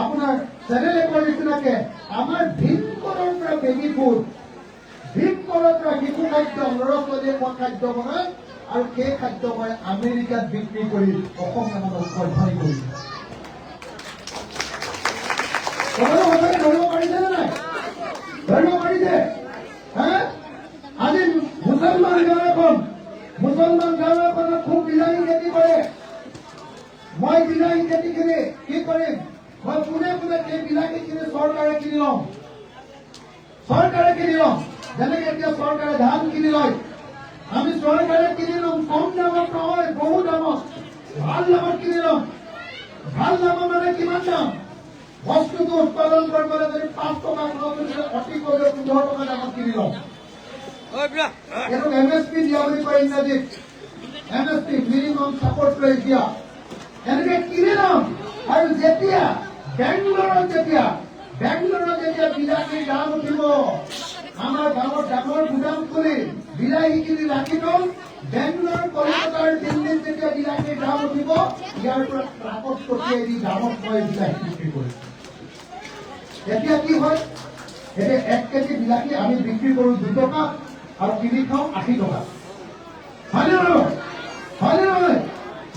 আপোনাৰ চেৰেলেকৰ নিচিনাকে আমাৰ ভীমকলৰ পৰা বেবী ফুড ভীমকলৰ পৰা শিশু খাদ্য ল'ৰা ছোৱালীয়ে খোৱা খাদ্য বনাই আৰু সেই খাদ্য মই আমেৰিকাত বিক্ৰী কৰি অসমীয়া মানুহক ধনী কৰিছে ধৰিব পাৰিছে নে নাই ধৰিব পাৰিছে আজি মুছলমান গাঁও এখনত খুব বিলাহী খেতি কৰে মই বিলাহী খেতিখিনি কি কৰিম মই পোনে সেই বিলাহীখিনি চৰকাৰে কিনি লওঁ যেনেকে এতিয়া চৰকাৰে ধান কিনি লয় আমি চৰকাৰে কিনি ল'ম কম দামত নহয় বহু দামত ভাল দামত কিনি ল'ম ভাল দামত মানে কিমান দাম বস্তুটো উৎপাদন কৰিবলৈ যদি 5 টকা অতি কৰিলে 15 টকা দামত কিনি ল'ম এইটো MSP দিয়া বুলি কয় ইংৰাজীত MSP মিনিমাম ছাপৰ্ট প্ৰাইচ দিয়া এনেকে কিনি ল'ম আৰু যেতিয়া বেংগলৰত যেতিয়া বিলাহীৰ দাম উঠিব আমাৰ গাঁৱত ডাঙৰ গুদাম খুলি বিলাহীখিনি ৰাখি থ'ম বেংগলোৰ কলকাতাৰ দিল্লীত যেতিয়া বিলাহীৰ দাম উঠিব ইয়াৰ পৰা ট্ৰাকত কঠিয়াই দি দামত মই বিলাহী বিক্ৰী কৰিছো এতিয়া কি হয় এতিয়া 1 কেজি বিলাহী আমি বিক্ৰী কৰো 2 টকা আৰু কিনি খাওঁ 80 টকা হয়নে নহয়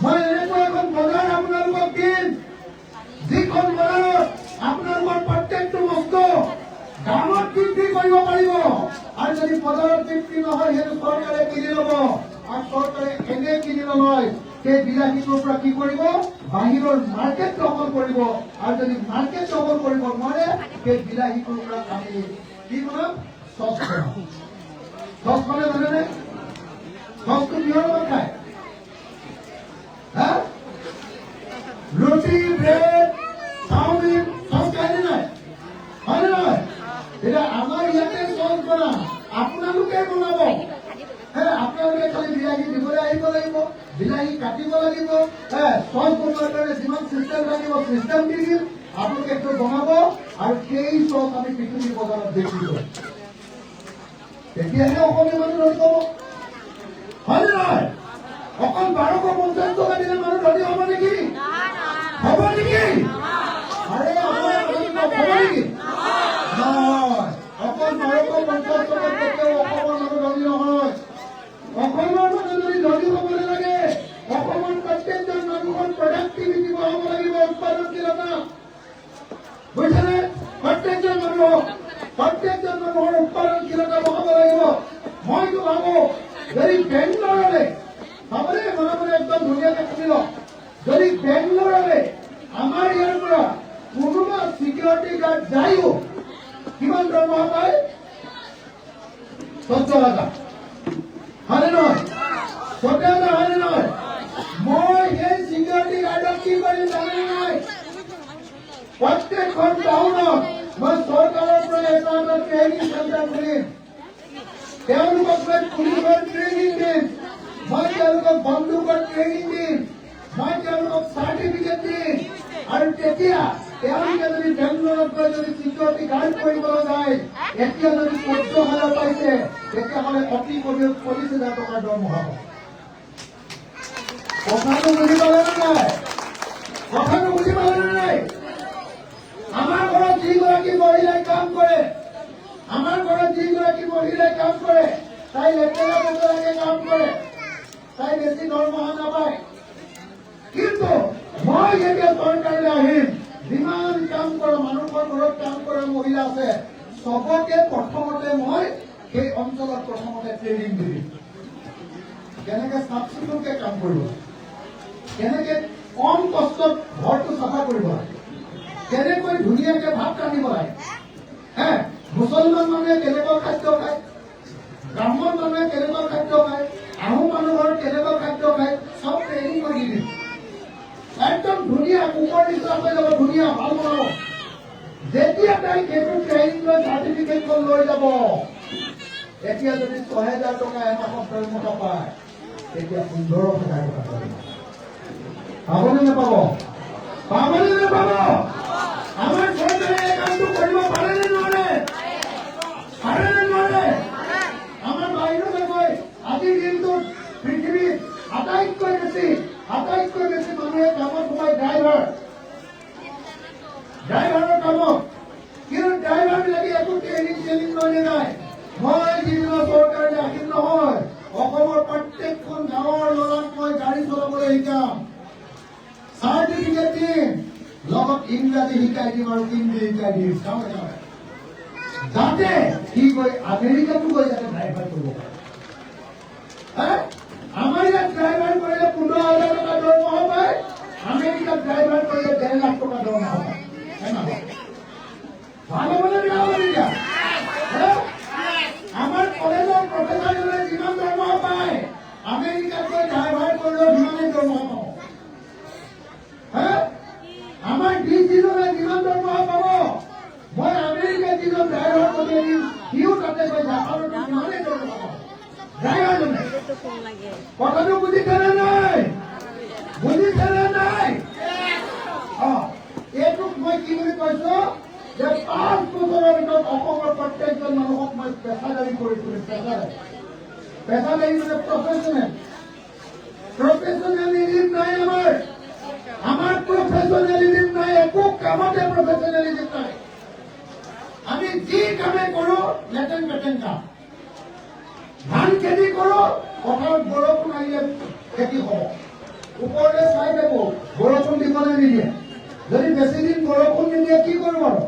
মই এনেকুৱা এখন বজাৰ আপোনালোকক দিম যিখন বজাৰত আপোনালোকৰ প্ৰত্যেকটো বস্তু দামত বিক্ৰী কৰিব পাৰিব আৰু যদি বজাৰত বিক্ৰী নহয় সেইটো চৰকাৰে কিনি ল'ব আৰু চৰকাৰে এনে কিনি নলয় সেই বিলাহীটোৰ পৰা কি কৰিব বাহিৰৰ মাৰ্কেট দখল কৰিব আৰু যদি মাৰ্কেট দখল কৰিব নোৱাৰে সেই বিলাহীটোৰ পৰা আমি কি বনাম চচ বনাম চচ মানে জানেনে চচটো কিহৰ লগত খায় ৰুটি ব্ৰেড চাওমিন চচ খায়নে নাই হয়নে নহয় এতিয়া আমাৰ ইয়াতে চচ বনাম আপোনালোকে বনাব আপোনালোকে খালি বিলাহী দিবলৈ আহিব লাগিব বিলাহী কাটিব লাগিব চচ বনোৱাৰ কাৰণে যিমান চিষ্টেম লাগিব চিষ্টেম দি দিম আপোনালোকে এইটো বনাব আৰু সেই চচ আমি পৃথিৱীৰ বজাৰত বিক্ৰী কৰিম তেতিয়াহে অসমীয়া মানুহ ধনী হ'ব হয়নে নহয় অকল 1250 টকা দিলে মানুহ ধনী হ'ব নেকি হ'ব নেকি আৰে হ'ব নেকি নহয় অকল 1250 টকা কেতিয়াও অসমৰ মানুহ ধনী নহয় অসমৰ মানুহ যদি ধনী হ'ব নালাগে অসমৰ প্ৰত্যেকজন মানুহৰ প্ৰডাক্টিভিটি বঢ়াব লাগিব উৎপাদনশীলতা বুজিছেনে প্ৰত্যেকজন মানুহৰ উৎপাদনশীলতা বঢ়াব লাগিব মইতো ভাবো যদি বেংগলোৰলৈ ভাবনে মনে একদম ধুনীয়াকে শুনি লওক যদি বেংগলোৰলৈ আমাৰ ইয়াৰ পৰা কোনোবা চিকিউৰিটি গাৰ্ড যায়ো কিমান দৰমহা পায় 14,000 হয়নে নহয় 14,000 হয়নে নহয় মই সেই চিকিউৰিটি গাৰ্ডক কি কৰিম জানেনে নাই প্ৰত্যেকখন টাউনত মই চৰকাৰৰ পৰা এটা ট্ৰেইনিং চেণ্টাৰ খুলিম তেওঁলোকক মই পুলিচৰ ট্ৰেইনিং দিম মই তেওঁলোকক বন্দুকৰ ট্ৰেইনিং দিম মই তেওঁলোকক চাৰ্টিফিকেট দিম আৰু তেতিয়া তেওঁলোকে যদি বেংগলোৰত গৈ যদি চিকিউৰিটি গাৰ্ড কৰিবলৈ যায় এতিয়া যদি 14,000 পাইছে তেতিয়াহ'লে অতি কমেও 40,000 টকাৰ দৰমহা পাব কথাটো বুজি পালেনে নাই আমাৰ ঘৰত যিগৰাকী মহিলাই কাম কৰে তাই লেতেৰা পেতেৰাকে কাম কৰে তাই বেছি দৰমহা নাপায় কিন্তু মই যেতিয়া চৰকাৰলৈ আহিম যিমান কাম কৰা মানুহৰ ঘৰত কাম কৰা মহিলা আছে চবকে প্ৰথমতে মই সেই অঞ্চলত প্ৰথমতে ট্ৰেইনিং দিম কেনেকে চাফ চিকুণকে কাম কৰিব কেনেকে কম কষ্টত ঘৰটো চাফা কৰিব লাগে কেনেকৈ ধুনীয়াকে ভাত ৰান্ধিব লাগে মুছলমান মানুহে কেনেকুৱা খাদ্য খায় ব্ৰাহ্মণ মানুহে কেনেকুৱা খাদ্য খায় আহোম মানুহৰ কেনেকুৱা খাদ্য খায় চব ট্ৰেইনিং কৰি দিম একদম ধুনীয়া কুকুৰ নিচিনা হৈ যাব ধুনীয়া ভাল বনাব যেতিয়া তাই সেইটো ট্ৰেইনিং লৈ চাৰ্টিফিকেটখন লৈ যাব এতিয়া যদি 6,000 টকা এমাহত দৰমহা পায় তেতিয়া 15,000 টকা পাবনে নাপাব আমাৰ চৰকাৰে এই কামটো কৰিব পাৰেনে নোৱাৰে আমাৰ বাহিৰলৈ গৈ আজিৰ দিনটোত পৃথিৱীত আটাইতকৈ বেছি মানুহে কামত সোমাই ড্ৰাইভাৰৰ কামত কিন্তু ড্ৰাইভাৰ বিলাকে একো ট্ৰেইনিং লৈ নাযায় মই যিদিনা চৰকাৰলৈ আহিম নহয় অসমৰ প্ৰত্যেকখন গাঁৱৰ ল'ৰাক মই গাড়ী চলাবলৈ শিকাম চাৰ্টিফিকেট দিম লগত ইংৰাজী শিকাই দিম আৰু হিন্দী শিকাই দিম যাতে সি গৈ আমেৰিকাতো গৈ যাতে ড্ৰাইভাৰ কৰিব পাৰে আমাৰ ইয়াত ড্ৰাইভাৰ কৰিলে 15,000 টকা দৰমহা পায় আমেৰিকাত ড্ৰাইভাৰ কৰিলে 1.5 লাখ টকা দৰমহা পায় ভাল হ'বনে বেয়া হ'ব এতিয়া আমাৰ কলেজৰ প্ৰফেচাৰজনে যিমান দৰমহা পায় আমেৰিকাত গৈ ড্ৰাইভাৰ কৰিলেও সিমানেই দৰমহা পাব আমাৰ ডিচিজনে যিমান দৰমহা পাব মই আমেৰিকাত যিজন ড্ৰাইভাৰ পঠিয়াই দিম সিও তাতে গৈ জাপানত সিমানেই দৰমহা পাব ড্ৰাইভাৰজনে কথাটো বুজিছেনে নাই এইটোক মই কি বুলি কৈছো যে 5 বছৰৰ ভিতৰত অসমৰ প্ৰত্যেকজন মানুহক মই পেছাদাৰী কৰি তুলিম পেশাদাৰী মানে প্ৰফেচনেলিজিম নাই আমাৰ প্ৰফেচনেলিজিম নাই, একো কামতে প্ৰফেচনেলিজিম নাই। আমি যি কামে কৰো লেটেন পেটেন কাম। ধান খেতি কৰো, পথাৰত বৰষুণ আহিলে খেতি হ'ব, ওপৰলৈ চাই থাকো বৰষুণ দিবলৈ নিদিয়ে। যদি বেছি দিন বৰষুণ নিদিয়ে কি কৰিব আৰু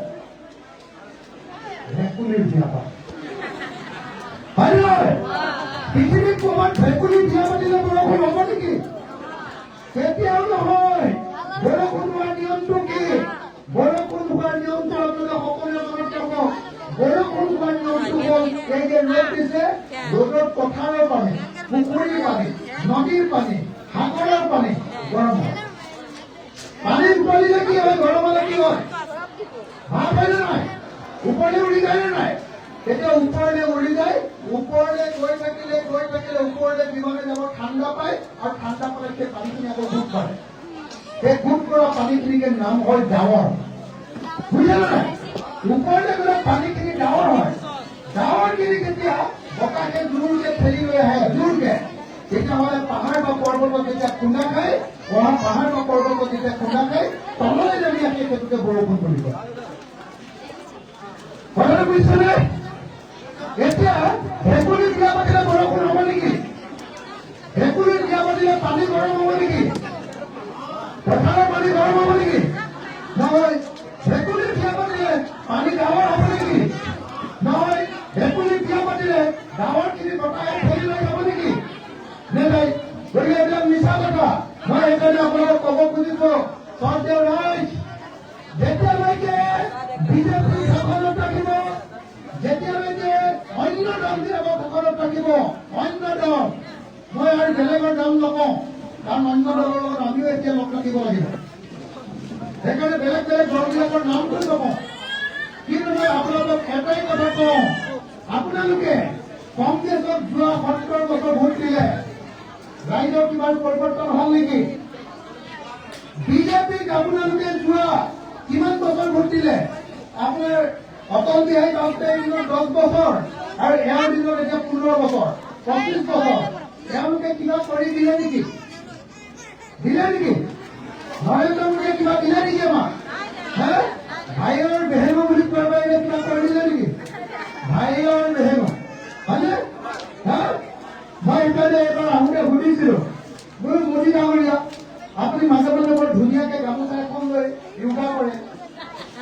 ভেকুলীৰ বিয়া পাত, হয় নহয়? পৃথিৱীত ক'ৰবাত ভেকুলী বিয়া পাতিলে বৰষুণ হ'ব নেকি? কেতিয়াও নহয়। বৰষুণ হোৱাৰ নিয়মটো কি? বৰষুণ হোৱাৰ নিয়মটো আপোনালোকে সকলোৱে মনত ৰাখক। বৰষুণ হোৱাৰ নিয়মটো হ'ল এই যে ৰ'দ দিছে, ৰ'দত পথাৰৰ পানী, পুখুৰীৰ পানী, নদীৰ পানী, সাগৰৰ পানী গৰম হয়। পানী উতলিলে কি হয়, গৰম হ'লে কি হয়? ভাপ হয় নে নাই? ওপৰলৈ উৰি যায় নে নাই? তেতিয়া ওপৰলৈ উৰি যায়, ওপৰলৈ গৈ থাকিলে ওপৰলৈ বিমানে যাব, ঠাণ্ডা পায়, আৰু ঠাণ্ডা পালে সেই পানীখিনি আকৌ গোট কৰে। সেই গোট কৰা পানীখিনিকে নাম হয় ডাৱৰ। বুজিলে নাই? ওপৰলৈ গ'লে পানীখিনি ডাৱৰ হয়। ডাৱৰখিনি যেতিয়া বতাহে জোৰকে ঠেলি লৈ আহে, জোৰকে, তেতিয়াহ'লে পাহাৰ বা পৰ্বতত যেতিয়া খুন্দা খায়, পাহাৰ বা পৰ্বতত যেতিয়া খুন্দা খায়, তললৈ নামি আহে, সেইটোকে বৰষুণ বুলি কয়। কথাটো বুজিছেনে? এতিয়া ভেকুলীৰ বিয়া পাতিলে বৰষুণ হ'ব নেকি? ভেকুলীৰ বিয়া পাতিলে পানী গৰম হ'ব নেকি? পথাৰৰ পানী গৰম হ'ব নেকি? নহয়। ভেকুলীৰ বিয়া পাতিলে পানী ডাৱৰ হ'ব নেকি? নহয়। ভেকুলীৰ বিয়া পাতিলে ডাৱৰখিনি বতাহে ঠেলি লৈ যাব নেকি? নেযায়। গতিকে এইবিলাক মিছা কথা। মই সেইকাৰণে আপোনালোকক ক'ব খুজিছো, চৰ্দাৰ ৰাইজ, যেতিয়ালৈকে বিজেপি শাসনত থাকিব, যেতিয়ালৈকে অন্য দলবিলাকৰ শাসনত থাকিব, অন্য দল, মই আৰু বেলেগৰ দল নকওঁ, কাৰণ অন্য দলৰ লগত আমিও এতিয়া লগ ৰাখিব লাগিব। সেইকাৰণে বেলেগ বেলেগ দলবিলাকৰ নামটো নকওঁ, কিন্তু মই আপোনালোকক এটাই কথা কওঁ, আপোনালোকে কংগ্ৰেছক যোৱা 70 বছৰ ভোট দিলে, ৰাইজৰ কিবা পৰিৱৰ্তন হ'ল নেকি? বিজেপিক আপোনালোকে যোৱা কিমান বছৰ ভোট দিলে? আপোনাৰ অটল বিহাৰী বাজপেয়ীৰ দিনত 10 বছৰ, আৰু এওঁৰ দিনত এতিয়া 15 বছৰ, 25 বছৰ। এওঁলোকে কিবা কৰি দিলে নেকি? দিলে নেকি? নৰেন্দ্ৰ মোদীয়ে কিবা দিলে নেকি আমাক? ভাইৰ বেহেন বুলি কোৱাৰ বাহিৰে কিবা কৰি দিলে নেকি? ভাইৰ বেহেন, হয়নে? মই সেইকাৰণে এবাৰ আহোঁতে সুধিছিলো, বোলো মোদী ডাঙৰীয়া, আপুনি মাজে মাজে বৰ ধুনীয়াকে গামোচা এখন লৈ য়োগা কৰে,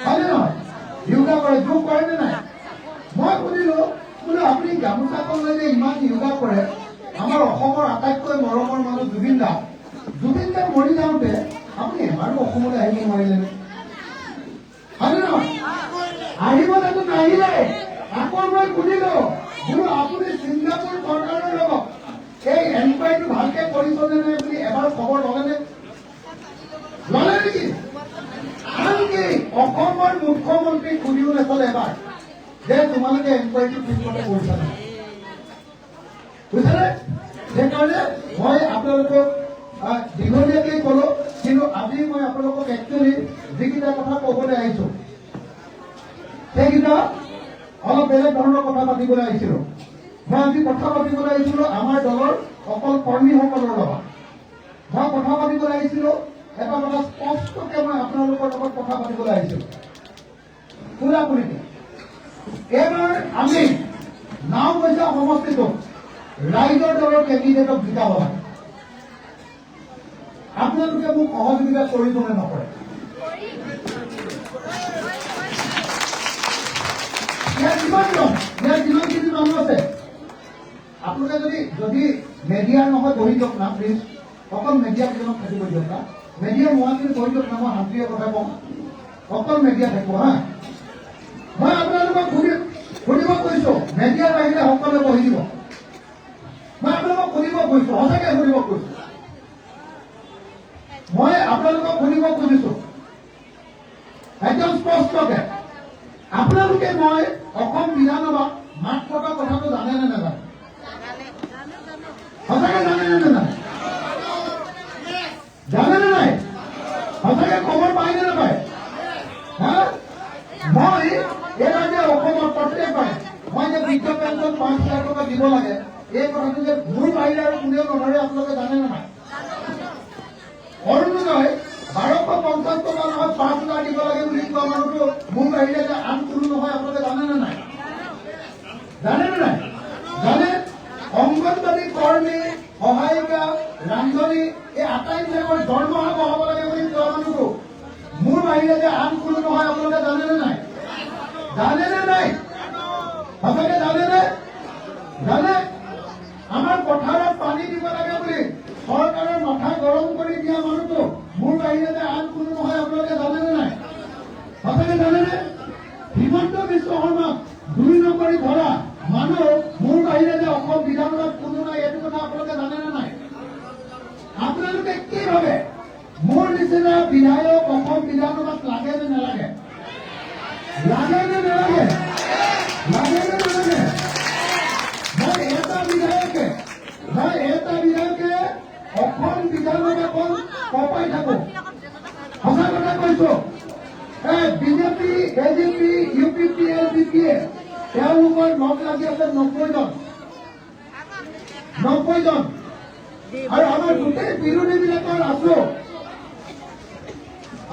হয়নে নহয়? য়োগা কৰে, যোগ কৰে নে নাই? মই সুধিলো, বোলো আপুনি গামোচাখন লৈ যে ইমান য়োগা কৰে, আমাৰ অসমৰ আটাইতকৈ মৰমৰ মানুহ জুবিন দা মৰি যাওঁতে আপুনি এবাৰো অসমলৈ আহিব নোৱাৰিলেনে? হয়নে নহয়? আহিবলেতো নাহিলে। আকৌ মই সুধিলো, বোলো আপুনি ছিংগাপুৰ চৰকাৰৰ লগত এই এনকুৱাৰীটো ভালকে কৰিছনে নে বুলি এবাৰ খবৰ ল'লেনে? ল'লে নেকি? আনকি অসমৰ মুখ্যমন্ত্ৰীক সুধিও নাচালে এবাৰ যে তোমালোকে এনকুৱাৰীটো ঠিকমতে কৰিছা নাই। বুজিছেনে? সেইকাৰণে মই আপোনালোকক দীঘলীয়াকৈ ক'লো, কিন্তু আজি মই আপোনালোকক একচুৱেলি যিকেইটা কথা ক'বলৈ আহিছো, সেইকেইটা অলপ বেলেগ ধৰণৰ কথা পাতিবলৈ আহিছিলো। মই আজি কথা পাতিবলৈ আহিছিলো আমাৰ দলৰ অকল কৰ্মীসকলৰ লগত। মই কথা পাতিবলৈ আহিছিলো, এটা কথা স্পষ্টকে মই আপোনালোকৰ লগত কথা পাতিবলৈ আহিছিলো। পুৰাপুৰিকে এইবাৰ আমি নাওবৈচা সমষ্টিটোত ৰাইজৰ দলৰ কেণ্ডিডেটক জিকাব লাগে। আপোনালোকে মোক সহযোগিতা কৰিব নে নকৰে? ইয়াৰ যিমানখিনি মানুহ আছে, আপোনালোকে যদি মেডিয়াৰ নহয় বহি দিয়ক না প্লিজ, অকল মেডিয়া কেইজনক থাকিব দিয়ক না। মেডিয়া নোহোৱাখিনি বহি দিয়ক না, মই শান্তিৰে কথা কওঁ, অকল মেডিয়া থাকিব হা। মই আপোনালোকক সুধিব কৈছো, মেডিয়াৰ বাহিৰে সকলোৱে বহি দিব। মই আপোনালোকক সুধিব কৈছো, সঁচাকে সুধিব কৈছো, মই আপোনালোকক সুধিব খুজিছো একদম স্পষ্টকে, আপোনালোকে মই অসম বিধানসভাত মাত থকা কথাটো জানে নে নাজানে? সঁচাকে জানে নে নাজানে? জানে নে নাই? সঁচাকে খবৰ পায় নে নাপায়? মই এইবাৰ যে অসমত প্ৰত্যেকবাৰে মই যে বৃদ্ধ পেঞ্চন 5,000 টকা দিব লাগে, এই কথাটো যে মোৰ বাহিৰে আৰু কোনেও নধৰে আপোনালোকে জানে নে নাই? অৰুণোদয় 1250 টকা নহয় 5,000 দিব লাগে বুলি কোৱা মানুহটো মোৰ বাহিৰে যে আন কোনো নহয় আপোনালোকে জানে নে নাই? জানে নে নাই? জানে? অংগনবাদী কৰ্মী, সহায়িকা, ৰান্ধনী এই আটাইবিলাকৰ দৰমহা বঢ়াব লাগে বুলি কোৱা মানুহটো মোৰ বাহিৰে যে আন কোনো নহয় আপোনালোকে জানে নে নাই? জানে নে নাই? সঁচাকে জানে নে? জানে? আমাৰ পথাৰত পানী দিব লাগে বুলি চৰকাৰৰ মাথা গৰম কৰি দিয়া মানুহটো মোৰ বাহিৰে যে আন কোনো নহয় আপোনালোকে জানে নে নাই? সঁচাকে জানে নে? হিমন্ত বিশ্ব শৰ্মাক 2 নম্বৰী ধৰা মানুহ মোৰ বাহিৰে যে অসম বিধানসভাত কোনো নাই এইটো কথা আপোনালোকে জানে নে নাই? আপোনালোকে কি ভাবে মোৰ নিচিনা বিধায়ক অসম বিধানসভাত লাগে নে নালাগে? লাগে নে নালাগে? লাগে নে নালাগে? মই এটা বিধায়কে অসম বিধানসভাখন কপাই থাকো। সঁচা কথা কৈছো। বিজেপি, এজিপি, ইউপিপি, এলপিপিয়ে তেওঁলোকৰ লগ লাগি আছে 90 জন। আৰু আমাৰ গোটেই বিৰোধীবিলাকৰ আছো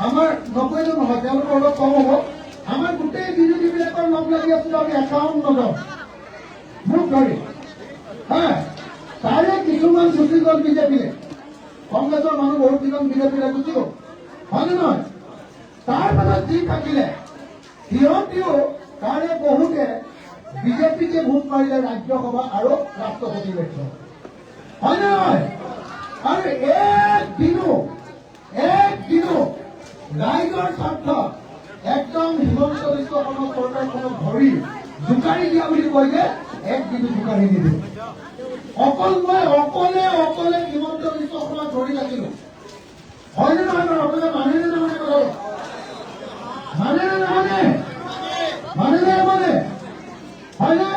আমাৰ 90 জন নহয়, তেওঁলোকৰ অলপ কম হ'ব। আমাৰ গোটেই বিৰোধীবিলাকৰ লগ লাগি আছো আমি 51 জন মোক ধৰি। তাৰে কিছুমান গুচি গ'ল বিজেপিয়ে, কংগ্ৰেছৰ মানুহ বহুত কেইজন বিজেপিৰে গুচি গ'ল, হয়নে নহয়? তাৰ মাজত যি থাকিলে সিহঁতিও তাৰে বহুতে বিজেপিকে ভোট মাৰিলে ৰাজ্যসভা আৰু ৰাষ্ট্ৰপতি ইলেকশ্যন, হয়নে নহয়? আৰু একদিনো ৰাইজৰ স্বাৰ্থত একদম হিমন্ত বিশ্ব শৰ্মা চৰকাৰখনক ধৰি জোকাৰি দিয়া বুলি কৈ যে একদিনো জোকাৰি নিদিওঁ। মই অকলে হিমন্ত বিশ্ব শৰ্মাক ধৰি ৰাখিলো, হয়নে নহয় বাৰু? আপোনালোকে মানেনে নামানে কথাটো? মানে নে নামানে? মানে নে নামানে? হয়নে?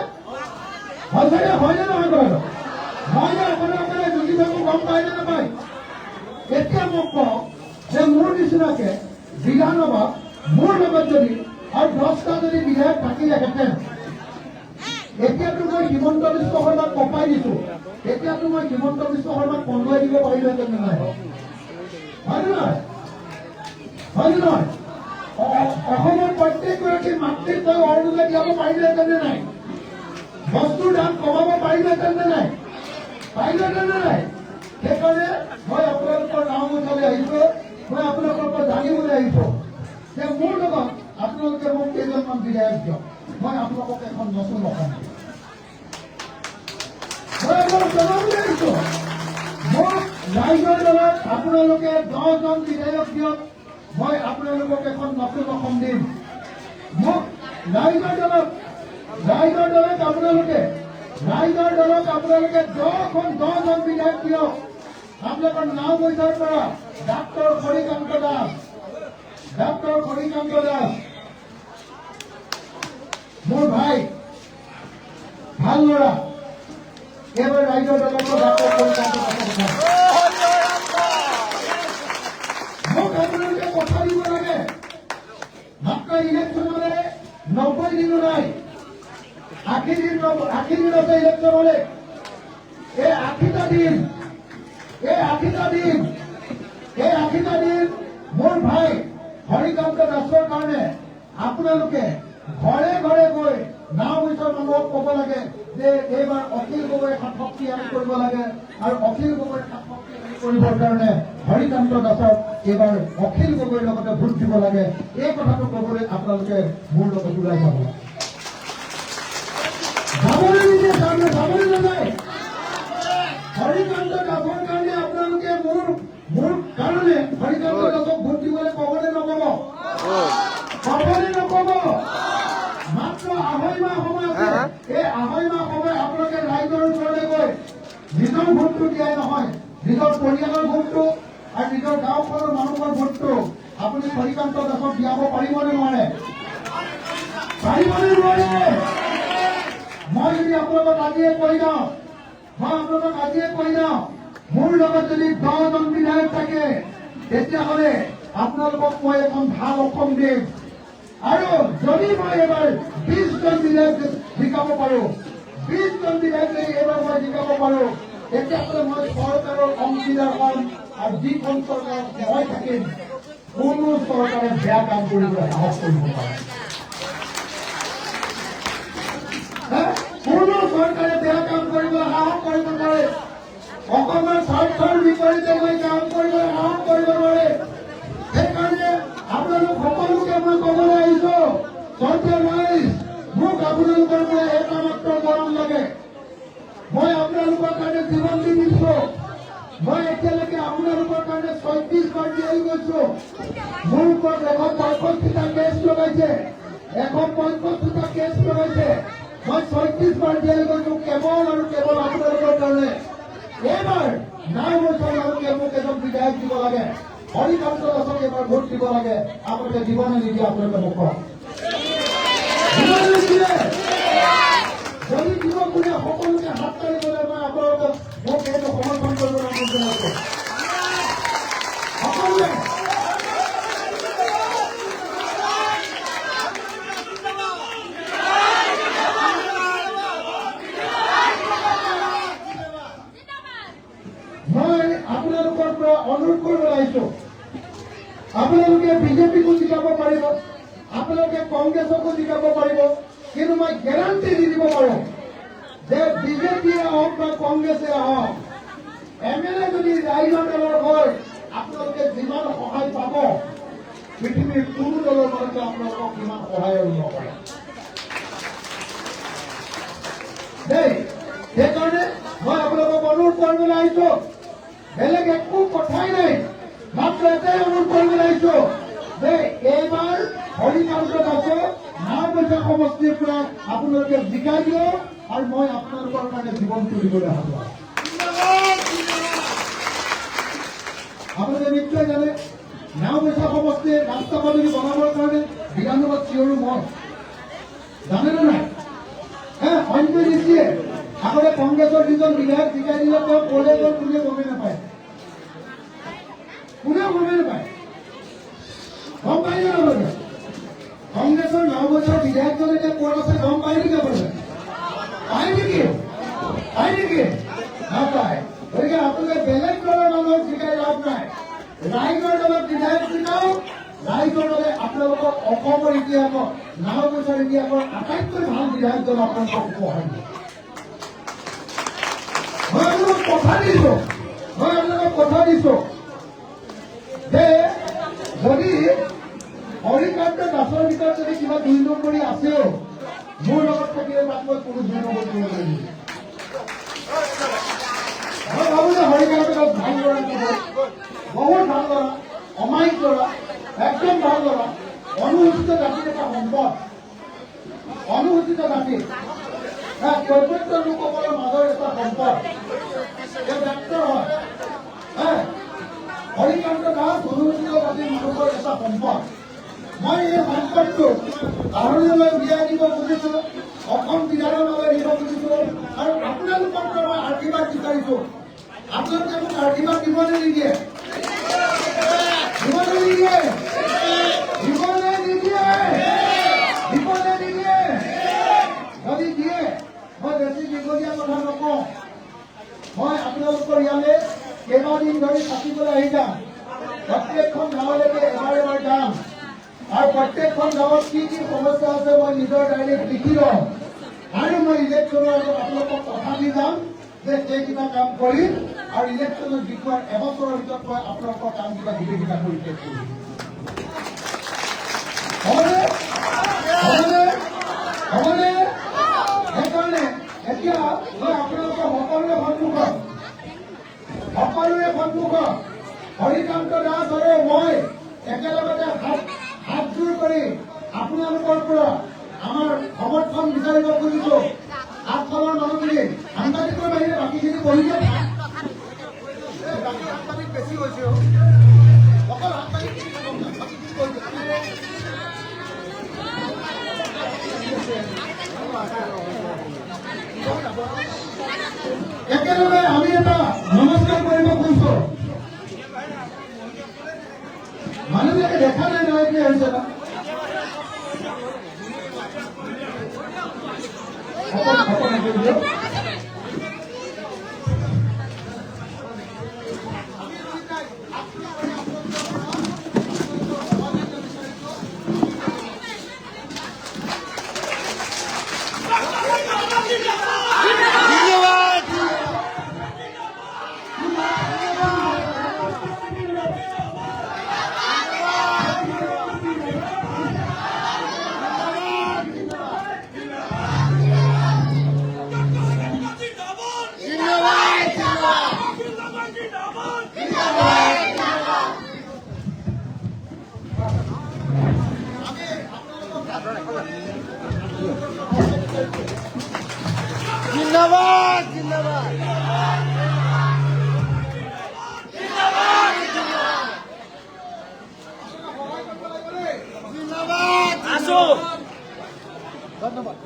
সঁচাকে হয়নে নহয় কথাটো? মই যে অকলে যুঁজি থাকো গম পাই নে নাপায়? এতিয়া মোক কওঁ যে মোৰ নিচিনাকে বিধানসভা মোৰ লগত যদি আৰু 10টা যদি বিধায়ক থাকিলেহেঁতেন, এতিয়াতো মই হিমন্ত বিশ্ব শৰ্মাক কপাই দিছো, এতিয়াতো মই হিমন্ত বিশ্ব শৰ্মাক কন্দুৱাই দিব পাৰিলোহেঁতেন নে নাই? হয়নে নহয়? হয়নে নহয়? অসমৰ প্ৰত্যেকগৰাকী মাতৃক তেওঁ অৰুণোদয় দিয়াব পাৰিলেহেঁতেন নে নাই? বস্তুৰ দাম কমাব পাৰিলেহেঁতেন নে নাই? পাৰিলেহেঁতেন নে নাই? সেইকাৰণে মই আপোনালোকৰ গাঁও অঞ্চললৈ আহিছো, মই আপোনালোকৰ পৰা জানিবলৈ আহিছো যে মোৰ লগত আপোনালোকে মোক কেইজনমান বিধায়ক দিয়ক, মই আপোনালোকক এখন নতুন অসম দিম। মই আপোনালোক জনাবলৈ আহিছো, মোক ৰাইজৰ দলত আপোনালোকে 10 জন বিধায়ক দিয়ক, মই আপোনালোকক এখন নতুন অসম দিম। মোক ৰাইজৰ দলত আপোনালোকে 10 জন বিধায়ক দিয়ক। আপোনালোকৰ নাও বৈঠাৰ পৰা ডাক্তৰ হৰিকান্ত দাস মোৰ ভাই, ভাল ল'ৰা, এইবাৰ ৰাইজৰ দলৰ পৰা ডাক্তৰ হৰিকান্ত দাস মোক আপোনালোকে কথা দিব লাগে। মাত্ৰ ইলেকশ্যনলে 90 দিনো নাই, 80 দিন আছে ইলেকশ্যনলে। এই 80টা দিন মোৰ ভাই হৰিকান্ত দাসৰ কাৰণে আপোনালোকে ঘৰে ঘৰে গৈ নাও বৈঠৰ মানুহক ক'ব লাগে যে এইবাৰ অখিল গগৈ 7 শক্তিশালী কৰিব লাগে, আৰু অখিল গগৈ 7 শক্তিশালী কৰিবৰ কাৰণে হৰিকান্ত দাসক এইবাৰ অখিল গগৈৰ লগতে ভোট দিব লাগে। এই কথাটো ক'বলৈ আপোনালোকে মোৰ লগত ওলাই যাব। যাবলৈ নিদিয়ে, যাবলৈ নাযায়। হৰিকান্ত দাসৰ কাৰণে আপোনালোকে মোৰ কাৰণে হৰিকান্ত দাসক ভোট দিবলৈ ক'বনে নক'ব? মাত্ৰ 2.5 মাহ সময় আছে। এই 2.5 মাহ সময় আপোনালোকে ৰাইজৰ ওচৰলৈ গৈ নিজৰ ভোটটো দিয়াই নহয়, নিজৰ পৰিয়ালৰ ভোটটো আৰু নিজৰ গাঁওখনৰ মানুহৰ ভোটটো আপুনি হৰিকান্ত দাসক দিয়াব পাৰিবনে নোৱাৰে? পাৰিবনে নোৱাৰে? মই যদি আপোনালোকক আজিয়ে কৈ যাওঁ, মোৰ লগত যদি 10 জন বিধায়ক থাকে, তেতিয়াহ'লে আপোনালোকক মই এখন ভাল অসম দিম। আৰু যদি মই এবাৰ 20 জন বিধায়ক জিকাব পাৰো, 20জন বিধায়ক যদি এইবাৰ মই জিকাব পাৰো তেতিয়াহ'লে মই চৰকাৰৰ অংশীদাৰ হ'ম আৰু যিখন চৰকাৰত মই থাকিম কোনো চৰকাৰে বেয়া কাম কৰিবলৈ সাহস কৰিব পাৰে কোনো চৰকাৰে বেয়া কাম কৰিবলৈ সাহস কৰিব নোৱাৰে অসমৰ স্বাৰ্থৰ বিপৰীতে মই কাম কৰিবলৈ সাহস কৰিব নোৱাৰে সেইকাৰণে আপোনালোক সকলোকে মই ক'বলৈ আহিছো মোক আপোনালোকৰ পৰা এটা মাত্ৰ মৰম লাগে মই আপোনালোকৰ কাৰণে জীৱন দি দিছো মই এতিয়ালৈকে আপোনালোকৰ কাৰণে 36 বাৰ জেল গৈছো মোৰ ওপৰত 165টা কেছ লগাইছে 165টা কেছ লগাইছে মই 36 বাৰ জেল গৈছো কেৱল আৰু কেৱল আপোনালোকৰ কাৰণে এইবাৰ নাই বছৰলৈকে মোক এজন বিধায়ক দিব লাগে হৰিকান্ত দাসক এইবাৰ ভোট দিব লাগে আপোনালোকে জীৱনে নিদিয়ে আপোনালোকে মোক কওক যদি দিব কোনে সকলোকে হাত তাৰিবলৈ মই আপোনালোকক মোক এইটো সমৰ্থন কৰিবলৈ অনুৰোধ জনাইছো সকলোৱে মই আপোনালোকৰ পৰা অনুৰোধ কৰিবলৈ আহিছো আপোনালোকে বিজেপিকো জিকাব পাৰিব আপোনালোকে কংগ্ৰেছকো জিকাব পাৰিব কিন্তু মই গেৰাণ্টি দি দিব পাৰো যে বিজেপিয়ে হওক বা কংগ্ৰেছে হওক এমএলএ যদি ৰাইজৰ দলৰ হয় আপোনালোকে যিমান সহায় পাব পৃথিৱীৰ কোনো দলৰ মানুহে আপোনালোকক সিমান সহায় আৰু নকৰে দেই সেইকাৰণে মই আপোনালোকক অনুৰোধ কৰিবলৈ আহিছো বেলেগ একো কথাই নাই মাত্ৰ এটাই অনুৰোধ কৰিবলৈ আহিছো যে এইবাৰ হৰিকান্ত দাসক নাওবৈচা সমষ্টিৰ পৰা আপোনালোকে জিকাই দিয়ক আৰু মই আপোনালোকৰ কাৰণে জীৱন তুলিবলৈ সাজু আপোনালোকে নিশ্চয় জানে নাওবৈচা সমষ্টিৰ ৰাস্তা পদূলি বনাবৰ কাৰণে বিধানসভাত চিঞৰো মই জানেনে নাই অন্য নিচিয়ে আগতে কংগ্ৰেছৰ যিজন বিধায়ক জিকাই দিলে তেওঁ ক'লে গ'ল কোনে গমেই নাপায় কোনেও গমেই নাপায় গম পাই নাপায় কংগ্ৰেছৰ 9 বছৰ বিধায়কজন এতিয়া ক'ত আছে গম পায় নেকি আপোনালোকে পায় নেকি নাপায় গতিকে আপোনালোকে বেলেগ দলৰ মানুহক জিকাই লাভ নাই ৰাইজৰ দলত বিধায়ক জিকাওক ৰাইজৰ দলে আপোনালোকক অসমৰ ইতিহাসত 9 বছৰ ইতিহাসৰ আটাইতকৈ ভাল বিধায়কজন আপোনালোকক উপহাৰ দিয়ে মই আপোনালোকক কথা দিছো যে যদি হৰিকান্ত দাসৰ ভিতৰত যদি কিবা 2 নম্বৰী আছেও মোৰ লগত থাকিলে তাত মই কোনো 2 নম্বৰ কৰিব নিদিওঁ মই ভাবো যে হৰিকান্ত দাস ভাল ল'ৰা বহুত ভাল ল'ৰা অমায়িক ল'ৰা একদম ভাল ল'ৰা অনুসূচিত জাতিৰ এটা সম্পদ অনুসূচিত জাতি প্ৰত্যেক লোকসকলৰ মাজৰ এটা সম্পদ তেওঁ ডাক্তৰ হয় হৰিকান্ত দাস অনুসূচিত জাতিৰ মানুহৰ এটা সম্পদ মই এই সম্পদটো ভাৰতলৈ উলিয়াই দিব খুজিছো অসম বিধানসভালৈ দিব খুজিছো আৰু আপোনালোকৰ পৰা মই আশীৰ্বাদ বিচাৰিছো আপোনালোকে মোক আশীৰ্বাদ দিবনে নিদিয়ে যদি দিয়ে মই বেছি দীঘলীয়া কথা নকওঁ মই আপোনালোকৰ ইয়ালৈ কেইবাদিন ধৰি থাকিবলৈ আহি যাম প্ৰত্যেকখন গাঁৱলৈকে এবাৰ যাম আৰু প্ৰত্যেকখন গাঁৱত কি সমস্যা আছে মই নিজৰ ডাইৰেক্ট লিখি লম আৰু মই ইলেকশ্যনৰ আগত আপোনালোকক কথা দি যাম যে সেইকেইটা কাম কৰিম আৰু ইলেকশ্যনৰ বিষয়ৰ এবছৰৰ ভিতৰত মই আপোনালোকৰ কামকেইটা গোটেইকেইটা কৰি শেষ কৰিম হ'বনে সেইকাৰণে এতিয়া মই আপোনালোকৰ সকলোৰে সন্মুখত হৰিকান্ত দাস আৰু মই একেলগতে হাতযোৰ কৰি আপোনালোকৰ পৰা আমাৰ সমৰ্থন বিচাৰিব খুজিছো আগফালৰ মানুহখিনি সাংবাদিকৰ বাহিৰে বাকীখিনি বহি যায় বেছি হৈছে অকল একেলগে আমি এটা নমস্কাৰ কৰিব খুজিছো মানুহবিলাকে দেখা নাই নহয় কি হৈছে জিন্দাবাদ জিন্দাবাদ জিন্দাবাদ আসো ধন্যবাদ।